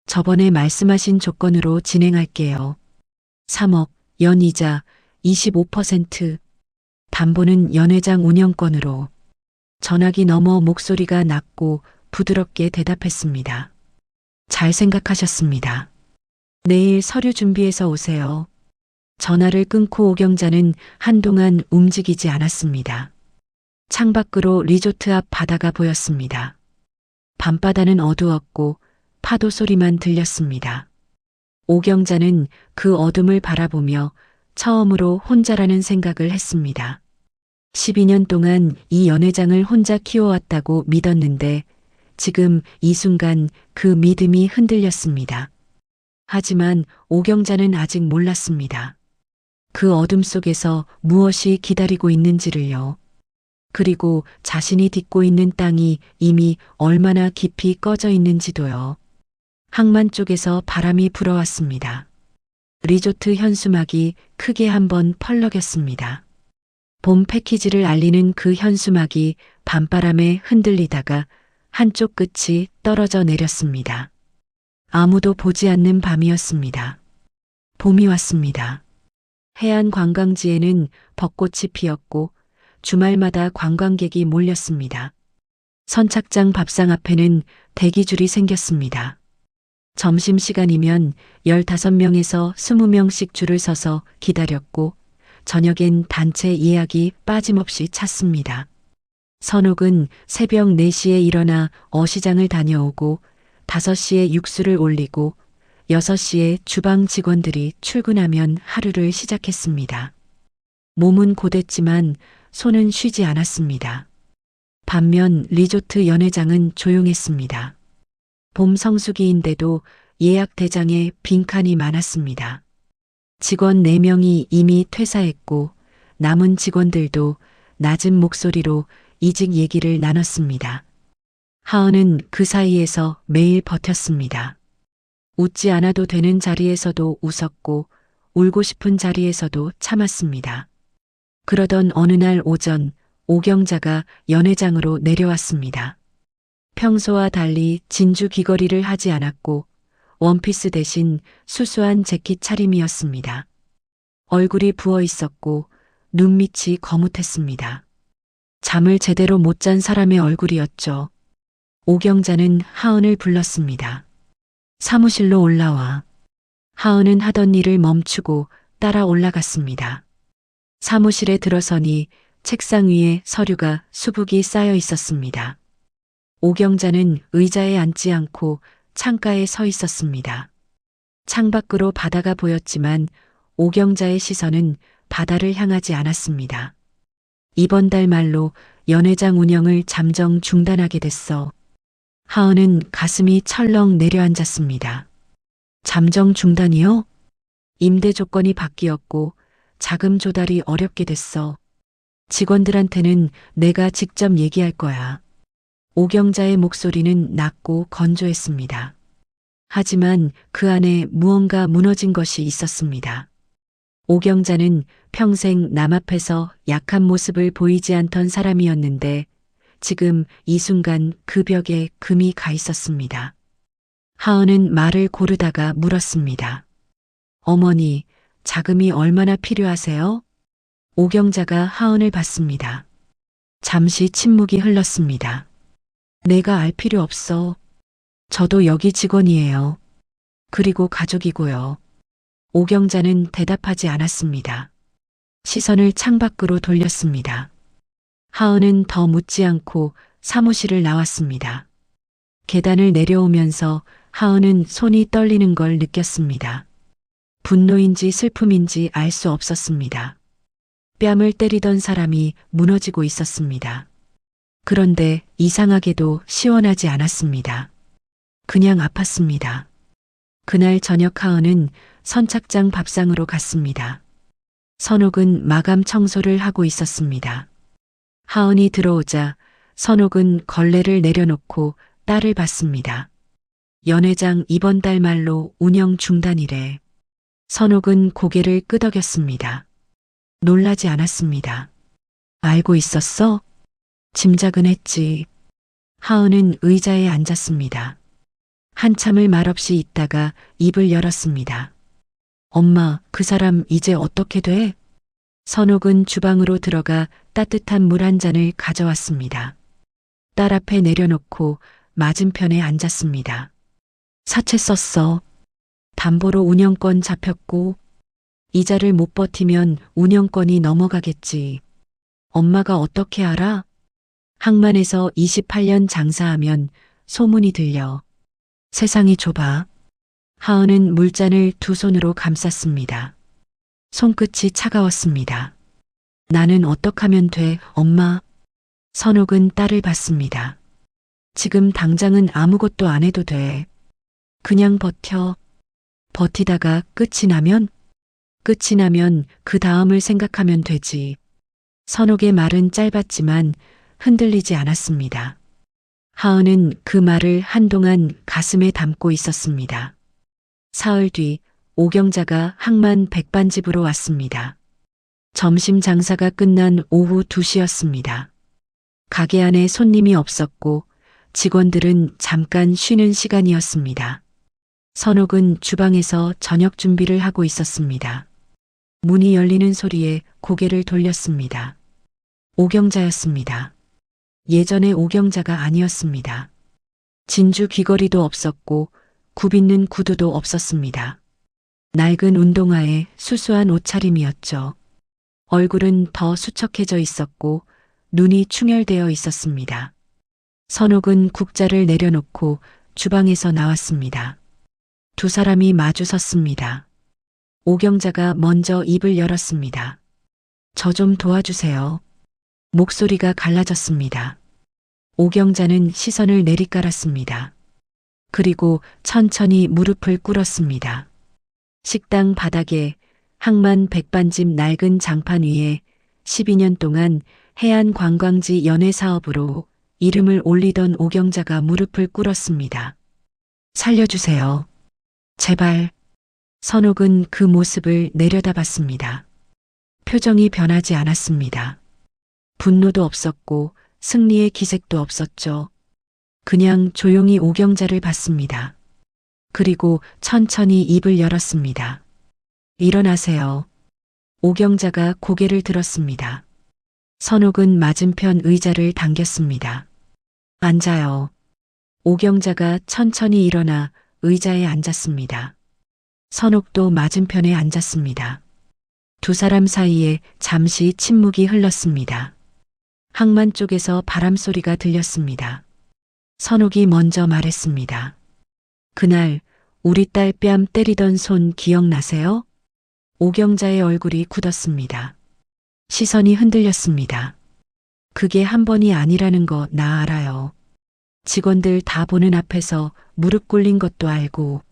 저번에 말씀하신 조건으로 진행할게요. 3억, 연이자 25%, 담보는 연회장 운영권으로. 전화기 너머 목소리가 낮고 부드럽게 대답했습니다. 잘 생각하셨습니다. 내일 서류 준비해서 오세요. 전화를 끊고 오경자는 한동안 움직이지 않았습니다. 창밖으로 리조트 앞 바다가 보였습니다. 밤바다는 어두웠고 파도 소리만 들렸습니다. 오경자는 그 어둠을 바라보며 처음으로 혼자라는 생각을 했습니다. 12년 동안 이 연회장을 혼자 키워왔다고 믿었는데 지금 이 순간 그 믿음이 흔들렸습니다. 하지만 오경자는 아직 몰랐습니다. 그 어둠 속에서 무엇이 기다리고 있는지를요. 그리고 자신이 딛고 있는 땅이 이미 얼마나 깊이 꺼져 있는지도요. 항만 쪽에서 바람이 불어왔습니다. 리조트 현수막이 크게 한번 펄럭였습니다. 봄 패키지를 알리는 그 현수막이 밤바람에 흔들리다가 한쪽 끝이 떨어져 내렸습니다. 아무도 보지 않는 밤이었습니다. 봄이 왔습니다. 해안 관광지에는 벚꽃이 피었고 주말마다 관광객이 몰렸습니다. 선착장 밥상 앞에는 대기줄이 생겼습니다. 점심시간이면 15명에서 20명씩 줄을 서서 기다렸고 저녁엔 단체 예약이 빠짐없이 찼습니다. 선옥은 새벽 4시에 일어나 어시장을 다녀오고 5시에 육수를 올리고 6시에 주방 직원들이 출근하면 하루를 시작했습니다. 몸은 고됐지만 손은 쉬지 않았습니다. 반면 리조트 연회장은 조용했습니다. 봄 성수기인데도 예약 대장에 빈칸이 많았습니다. 직원 4명이 이미 퇴사했고 남은 직원들도 낮은 목소리로 이직 얘기를 나눴습니다. 하은은 그 사이에서 매일 버텼습니다. 웃지 않아도 되는 자리에서도 웃었고 울고 싶은 자리에서도 참았습니다. 그러던 어느 날 오전 오경자가 연회장으로 내려왔습니다. 평소와 달리 진주 귀걸이를 하지 않았고 원피스 대신 수수한 재킷 차림이었습니다. 얼굴이 부어 있었고 눈밑이 거뭇했습니다. 잠을 제대로 못 잔 사람의 얼굴이었죠. 오경자는 하은을 불렀습니다. 사무실로 올라와. 하은은 하던 일을 멈추고 따라 올라갔습니다. 사무실에 들어서니 책상 위에 서류가 수북이 쌓여 있었습니다. 오경자는 의자에 앉지 않고 창가에 서 있었습니다. 창밖으로 바다가 보였지만 오경자의 시선은 바다를 향하지 않았습니다. 이번 달 말로 연회장 운영을 잠정 중단하게 됐어. 하은은 가슴이 철렁 내려앉았습니다. 잠정 중단이요? 임대 조건이 바뀌었고 자금 조달이 어렵게 됐어. 직원들한테는 내가 직접 얘기할 거야. 오경자의 목소리는 낮고 건조했습니다. 하지만 그 안에 무언가 무너진 것이 있었습니다. 오경자는 평생 남 앞에서 약한 모습을 보이지 않던 사람이었는데 지금 이 순간 그 벽에 금이 가 있었습니다. 하은은 말을 고르다가 물었습니다. 어머니, 자금이 얼마나 필요하세요? 오경자가 하은을 봤습니다. 잠시 침묵이 흘렀습니다. 내가 알 필요 없어. 저도 여기 직원이에요. 그리고 가족이고요. 오경자는 대답하지 않았습니다. 시선을 창밖으로 돌렸습니다. 하은은 더 묻지 않고 사무실을 나왔습니다. 계단을 내려오면서 하은은 손이 떨리는 걸 느꼈습니다. 분노인지 슬픔인지 알 수 없었습니다. 뺨을 때리던 사람이 무너지고 있었습니다. 그런데 이상하게도 시원하지 않았습니다. 그냥 아팠습니다. 그날 저녁 하은은 선착장 밥상으로 갔습니다. 선옥은 마감 청소를 하고 있었습니다. 하은이 들어오자 선옥은 걸레를 내려놓고 딸을 봤습니다. 연회장 이번 달 말로 운영 중단이래. 선옥은 고개를 끄덕였습니다. 놀라지 않았습니다. 알고 있었어? 짐작은 했지. 하은은 의자에 앉았습니다. 한참을 말없이 있다가 입을 열었습니다. 엄마, 그 사람 이제 어떻게 돼? 선옥은 주방으로 들어가 따뜻한 물 한 잔을 가져왔습니다. 딸 앞에 내려놓고 맞은편에 앉았습니다. 사채 썼어. 담보로 운영권 잡혔고 이자를 못 버티면 운영권이 넘어가겠지. 엄마가 어떻게 알아? 항만에서 28년 장사하면 소문이 들려. 세상이 좁아. 하은은 물잔을 두 손으로 감쌌습니다. 손끝이 차가웠습니다. 나는 어떡하면 돼, 엄마? 선옥은 딸을 봤습니다. 지금 당장은 아무것도 안 해도 돼. 그냥 버텨. 버티다가 끝이 나면 그 다음을 생각하면 되지. 선옥의 말은 짧았지만 흔들리지 않았습니다. 하은은 그 말을 한동안 가슴에 담고 있었습니다. 사흘 뒤 오경자가 항만 백반집으로 왔습니다. 점심 장사가 끝난 오후 2시였습니다. 가게 안에 손님이 없었고 직원들은 잠깐 쉬는 시간이었습니다. 선옥은 주방에서 저녁 준비를 하고 있었습니다. 문이 열리는 소리에 고개를 돌렸습니다. 오경자였습니다. 예전의 오경자가 아니었습니다. 진주 귀걸이도 없었고 굽있는 구두도 없었습니다. 낡은 운동화에 수수한 옷차림이었죠. 얼굴은 더 수척해져 있었고 눈이 충혈되어 있었습니다. 선옥은 국자를 내려놓고 주방에서 나왔습니다. 두 사람이 마주 섰습니다. 오경자가 먼저 입을 열었습니다. 저 좀 도와주세요. 목소리가 갈라졌습니다. 오경자는 시선을 내리깔았습니다. 그리고 천천히 무릎을 꿇었습니다. 식당 바닥에 항만 백반집 낡은 장판 위에 12년 동안 해안 관광지 연회 사업으로 이름을 올리던 오경자가 무릎을 꿇었습니다. 살려주세요. 제발. 선옥은 그 모습을 내려다봤습니다. 표정이 변하지 않았습니다. 분노도 없었고 승리의 기색도 없었죠. 그냥 조용히 오경자를 봤습니다. 그리고 천천히 입을 열었습니다. 일어나세요. 오경자가 고개를 들었습니다. 선옥은 맞은편 의자를 당겼습니다. 앉아요. 오경자가 천천히 일어나 의자에 앉았습니다. 선옥도 맞은편에 앉았습니다. 두 사람 사이에 잠시 침묵이 흘렀습니다. 항만 쪽에서 바람소리가 들렸습니다. 선옥이 먼저 말했습니다. 그날 우리 딸 뺨 때리던 손 기억나세요? 오경자의 얼굴이 굳었습니다. 시선이 흔들렸습니다. 그게 한 번이 아니라는 거 나 알아요. 직원들 다 보는 앞에서 무릎 꿇린 것도 알고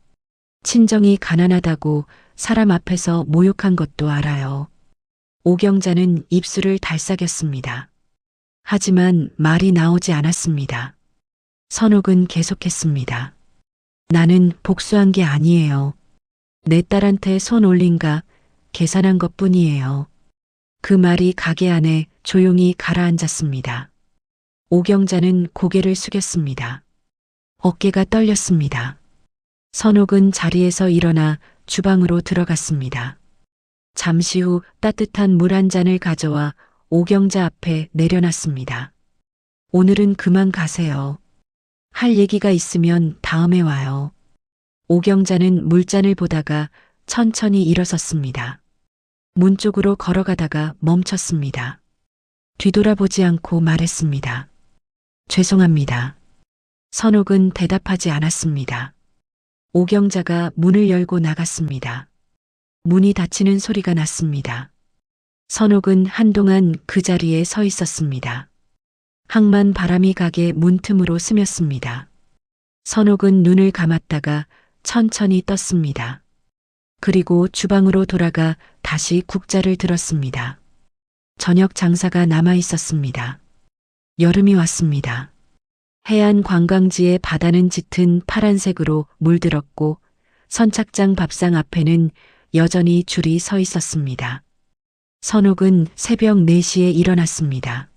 친정이 가난하다고 사람 앞에서 모욕한 것도 알아요. 오경자는 입술을 달싹였습니다. 하지만 말이 나오지 않았습니다. 선옥은 계속했습니다. 나는 복수한 게 아니에요. 내 딸한테 손 올린가 계산한 것뿐이에요. 그 말이 가게 안에 조용히 가라앉았습니다. 오경자는 고개를 숙였습니다. 어깨가 떨렸습니다. 선옥은 자리에서 일어나 주방으로 들어갔습니다. 잠시 후 따뜻한 물 한 잔을 가져와 오경자 앞에 내려놨습니다. 오늘은 그만 가세요. 할 얘기가 있으면 다음에 와요. 오경자는 물잔을 보다가 천천히 일어섰습니다. 문 쪽으로 걸어가다가 멈췄습니다. 뒤돌아보지 않고 말했습니다. 죄송합니다. 선옥은 대답하지 않았습니다. 오경자가 문을 열고 나갔습니다. 문이 닫히는 소리가 났습니다. 선옥은 한동안 그 자리에 서 있었습니다. 항만 바람이 가게 문틈으로 스쳤습니다. 선옥은 눈을 감았다가 천천히 떴습니다. 그리고 주방으로 돌아가 다시 국자를 들었습니다. 저녁 장사가 남아 있었습니다. 여름이 왔습니다. 해안 관광지의 바다는 짙은 파란색으로 물들었고 선착장 밥상 앞에는 여전히 줄이 서 있었습니다. 선옥은 새벽 4시에 일어났습니다.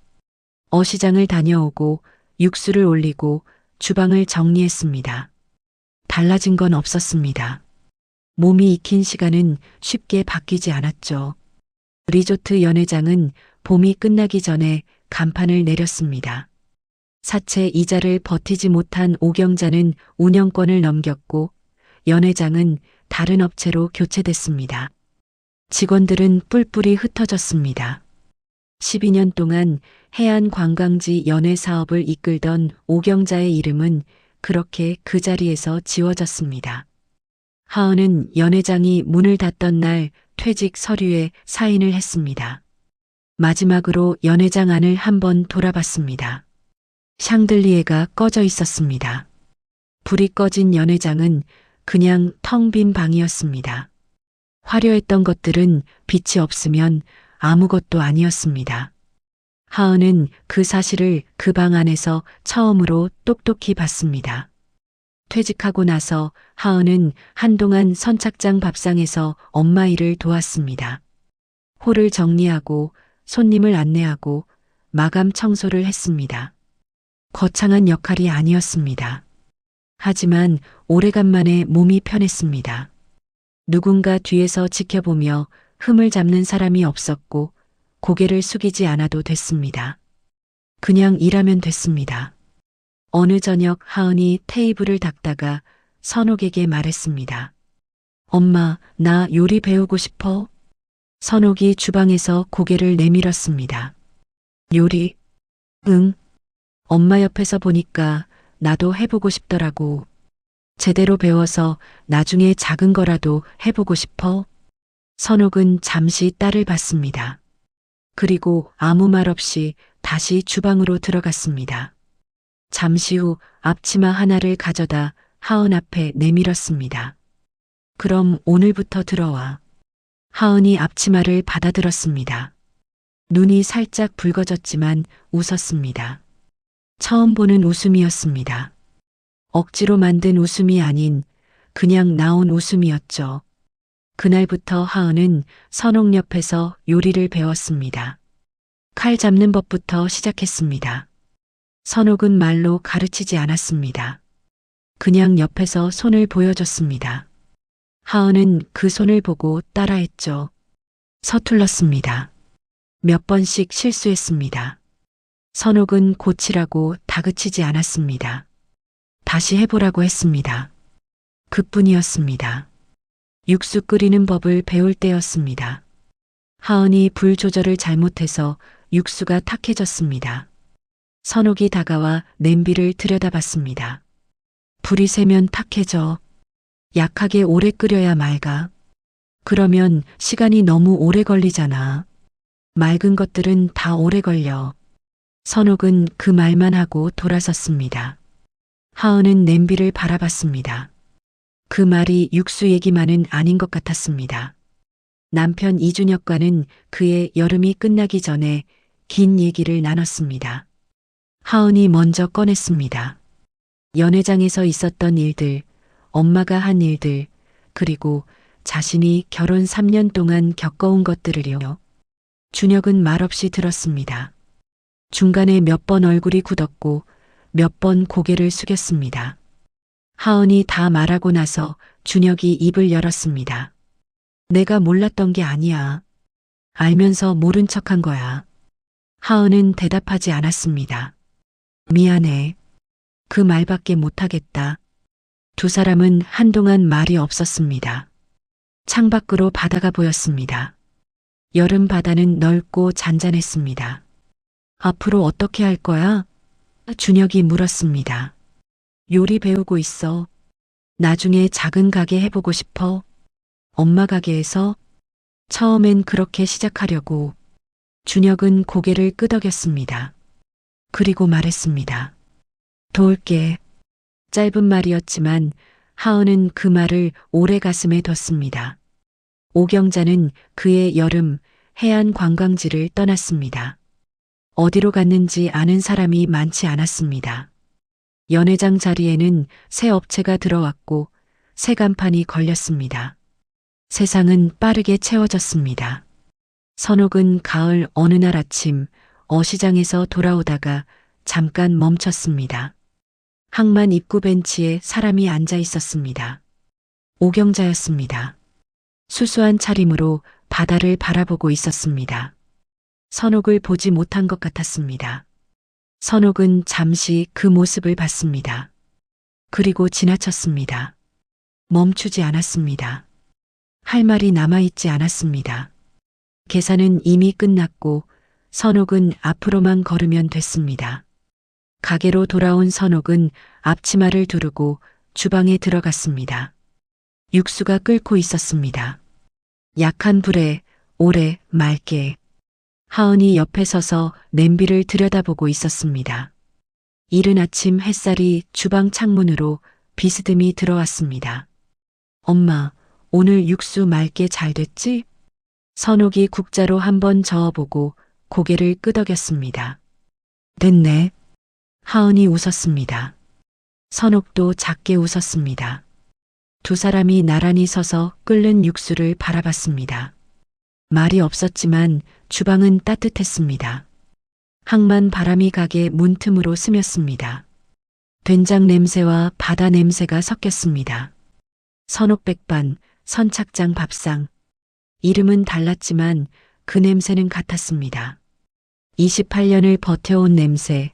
어시장을 다녀오고 육수를 올리고 주방을 정리했습니다. 달라진 건 없었습니다. 몸이 익힌 시간은 쉽게 바뀌지 않았죠. 리조트 연회장은 봄이 끝나기 전에 간판을 내렸습니다. 사채 이자를 버티지 못한 오경자는 운영권을 넘겼고 연회장은 다른 업체로 교체됐습니다. 직원들은 뿔뿔이 흩어졌습니다. 12년 동안 해안 관광지 연회 사업을 이끌던 오경자의 이름은 그렇게 그 자리에서 지워졌습니다. 하은은 연회장이 문을 닫던 날 퇴직 서류에 사인을 했습니다. 마지막으로 연회장 안을 한번 돌아봤습니다. 샹들리에가 꺼져 있었습니다. 불이 꺼진 연회장은 그냥 텅 빈 방이었습니다. 화려했던 것들은 빛이 없으면 아무것도 아니었습니다. 하은은 그 사실을 그 방 안에서 처음으로 똑똑히 봤습니다. 퇴직하고 나서 하은은 한동안 선착장 밥상에서 엄마 일을 도왔습니다. 홀을 정리하고 손님을 안내하고 마감 청소를 했습니다. 거창한 역할이 아니었습니다. 하지만 오래간만에 몸이 편했습니다. 누군가 뒤에서 지켜보며 흠을 잡는 사람이 없었고 고개를 숙이지 않아도 됐습니다. 그냥 일하면 됐습니다. 어느 저녁 하은이 테이블을 닦다가 선옥에게 말했습니다. 엄마, 나 요리 배우고 싶어. 선옥이 주방에서 고개를 내밀었습니다. 요리? 응. 엄마 옆에서 보니까 나도 해보고 싶더라고. 제대로 배워서 나중에 작은 거라도 해보고 싶어. 선옥은 잠시 딸을 봤습니다. 그리고 아무 말 없이 다시 주방으로 들어갔습니다. 잠시 후 앞치마 하나를 가져다 하은 앞에 내밀었습니다. 그럼 오늘부터 들어와. 하은이 앞치마를 받아들었습니다. 눈이 살짝 붉어졌지만 웃었습니다. 처음 보는 웃음이었습니다. 억지로 만든 웃음이 아닌 그냥 나온 웃음이었죠. 그날부터 하은은 선옥 옆에서 요리를 배웠습니다. 칼 잡는 법부터 시작했습니다. 선옥은 말로 가르치지 않았습니다. 그냥 옆에서 손을 보여줬습니다. 하은은 그 손을 보고 따라했죠. 서툴렀습니다. 몇 번씩 실수했습니다. 선옥은 고치라고 다그치지 않았습니다. 다시 해보라고 했습니다. 그뿐이었습니다. 육수 끓이는 법을 배울 때였습니다. 하은이 불 조절을 잘못해서 육수가 탁해졌습니다. 선옥이 다가와 냄비를 들여다봤습니다. 불이 세면 탁해져. 약하게 오래 끓여야 맑아. 그러면 시간이 너무 오래 걸리잖아. 맑은 것들은 다 오래 걸려. 선옥은 그 말만 하고 돌아섰습니다. 하은은 냄비를 바라봤습니다. 그 말이 육수 얘기만은 아닌 것 같았습니다. 남편 이준혁과는 그의 여름이 끝나기 전에 긴 얘기를 나눴습니다. 하은이 먼저 꺼냈습니다. 연회장에서 있었던 일들, 엄마가 한 일들, 그리고 자신이 결혼 3년 동안 겪어온 것들을요. 준혁은 말없이 들었습니다. 중간에 몇 번 얼굴이 굳었고 몇 번 고개를 숙였습니다. 하은이 다 말하고 나서 준혁이 입을 열었습니다. 내가 몰랐던 게 아니야. 알면서 모른 척한 거야. 하은은 대답하지 않았습니다. 미안해. 그 말밖에 못하겠다. 두 사람은 한동안 말이 없었습니다. 창밖으로 바다가 보였습니다. 여름 바다는 넓고 잔잔했습니다. 앞으로 어떻게 할 거야? 준혁이 물었습니다. 요리 배우고 있어. 나중에 작은 가게 해보고 싶어. 엄마 가게에서? 처음엔 그렇게 시작하려고. 준혁은 고개를 끄덕였습니다. 그리고 말했습니다. 도울게. 짧은 말이었지만 하은은 그 말을 오래 가슴에 뒀습니다. 오경자는 그의 여름 해안 관광지를 떠났습니다. 어디로 갔는지 아는 사람이 많지 않았습니다. 연회장 자리에는 새 업체가 들어왔고 새 간판이 걸렸습니다. 세상은 빠르게 채워졌습니다. 선옥은 가을 어느 날 아침 어시장에서 돌아오다가 잠깐 멈췄습니다. 항만 입구 벤치에 사람이 앉아 있었습니다. 오경자였습니다. 수수한 차림으로 바다를 바라보고 있었습니다. 선옥을 보지 못한 것 같았습니다. 선옥은 잠시 그 모습을 봤습니다. 그리고 지나쳤습니다. 멈추지 않았습니다. 할 말이 남아있지 않았습니다. 계산은 이미 끝났고 선옥은 앞으로만 걸으면 됐습니다. 가게로 돌아온 선옥은 앞치마를 두르고 주방에 들어갔습니다. 육수가 끓고 있었습니다. 약한 불에 오래 맑게. 하은이 옆에 서서 냄비를 들여다보고 있었습니다. 이른 아침 햇살이 주방 창문으로 비스듬히 들어왔습니다. 엄마, 오늘 육수 맑게 잘 됐지? 선옥이 국자로 한번 저어보고 고개를 끄덕였습니다. 됐네. 하은이 웃었습니다. 선옥도 작게 웃었습니다. 두 사람이 나란히 서서 끓는 육수를 바라봤습니다. 말이 없었지만 주방은 따뜻했습니다. 항만 바람이 가게 문틈으로 스쳤습니다. 된장 냄새와 바다 냄새가 섞였습니다. 선옥백반, 선착장 밥상. 이름은 달랐지만 그 냄새는 같았습니다. 28년을 버텨온 냄새,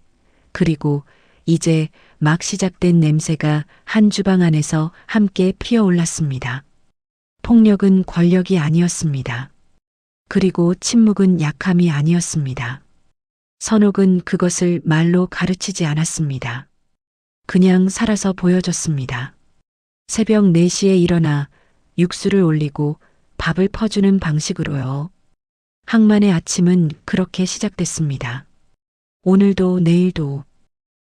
그리고 이제 막 시작된 냄새가 한 주방 안에서 함께 피어올랐습니다. 폭력은 권력이 아니었습니다. 그리고 침묵은 약함이 아니었습니다. 선옥은 그것을 말로 가르치지 않았습니다. 그냥 살아서 보여줬습니다. 새벽 4시에 일어나 육수를 올리고 밥을 퍼주는 방식으로요. 항만의 아침은 그렇게 시작됐습니다. 오늘도 내일도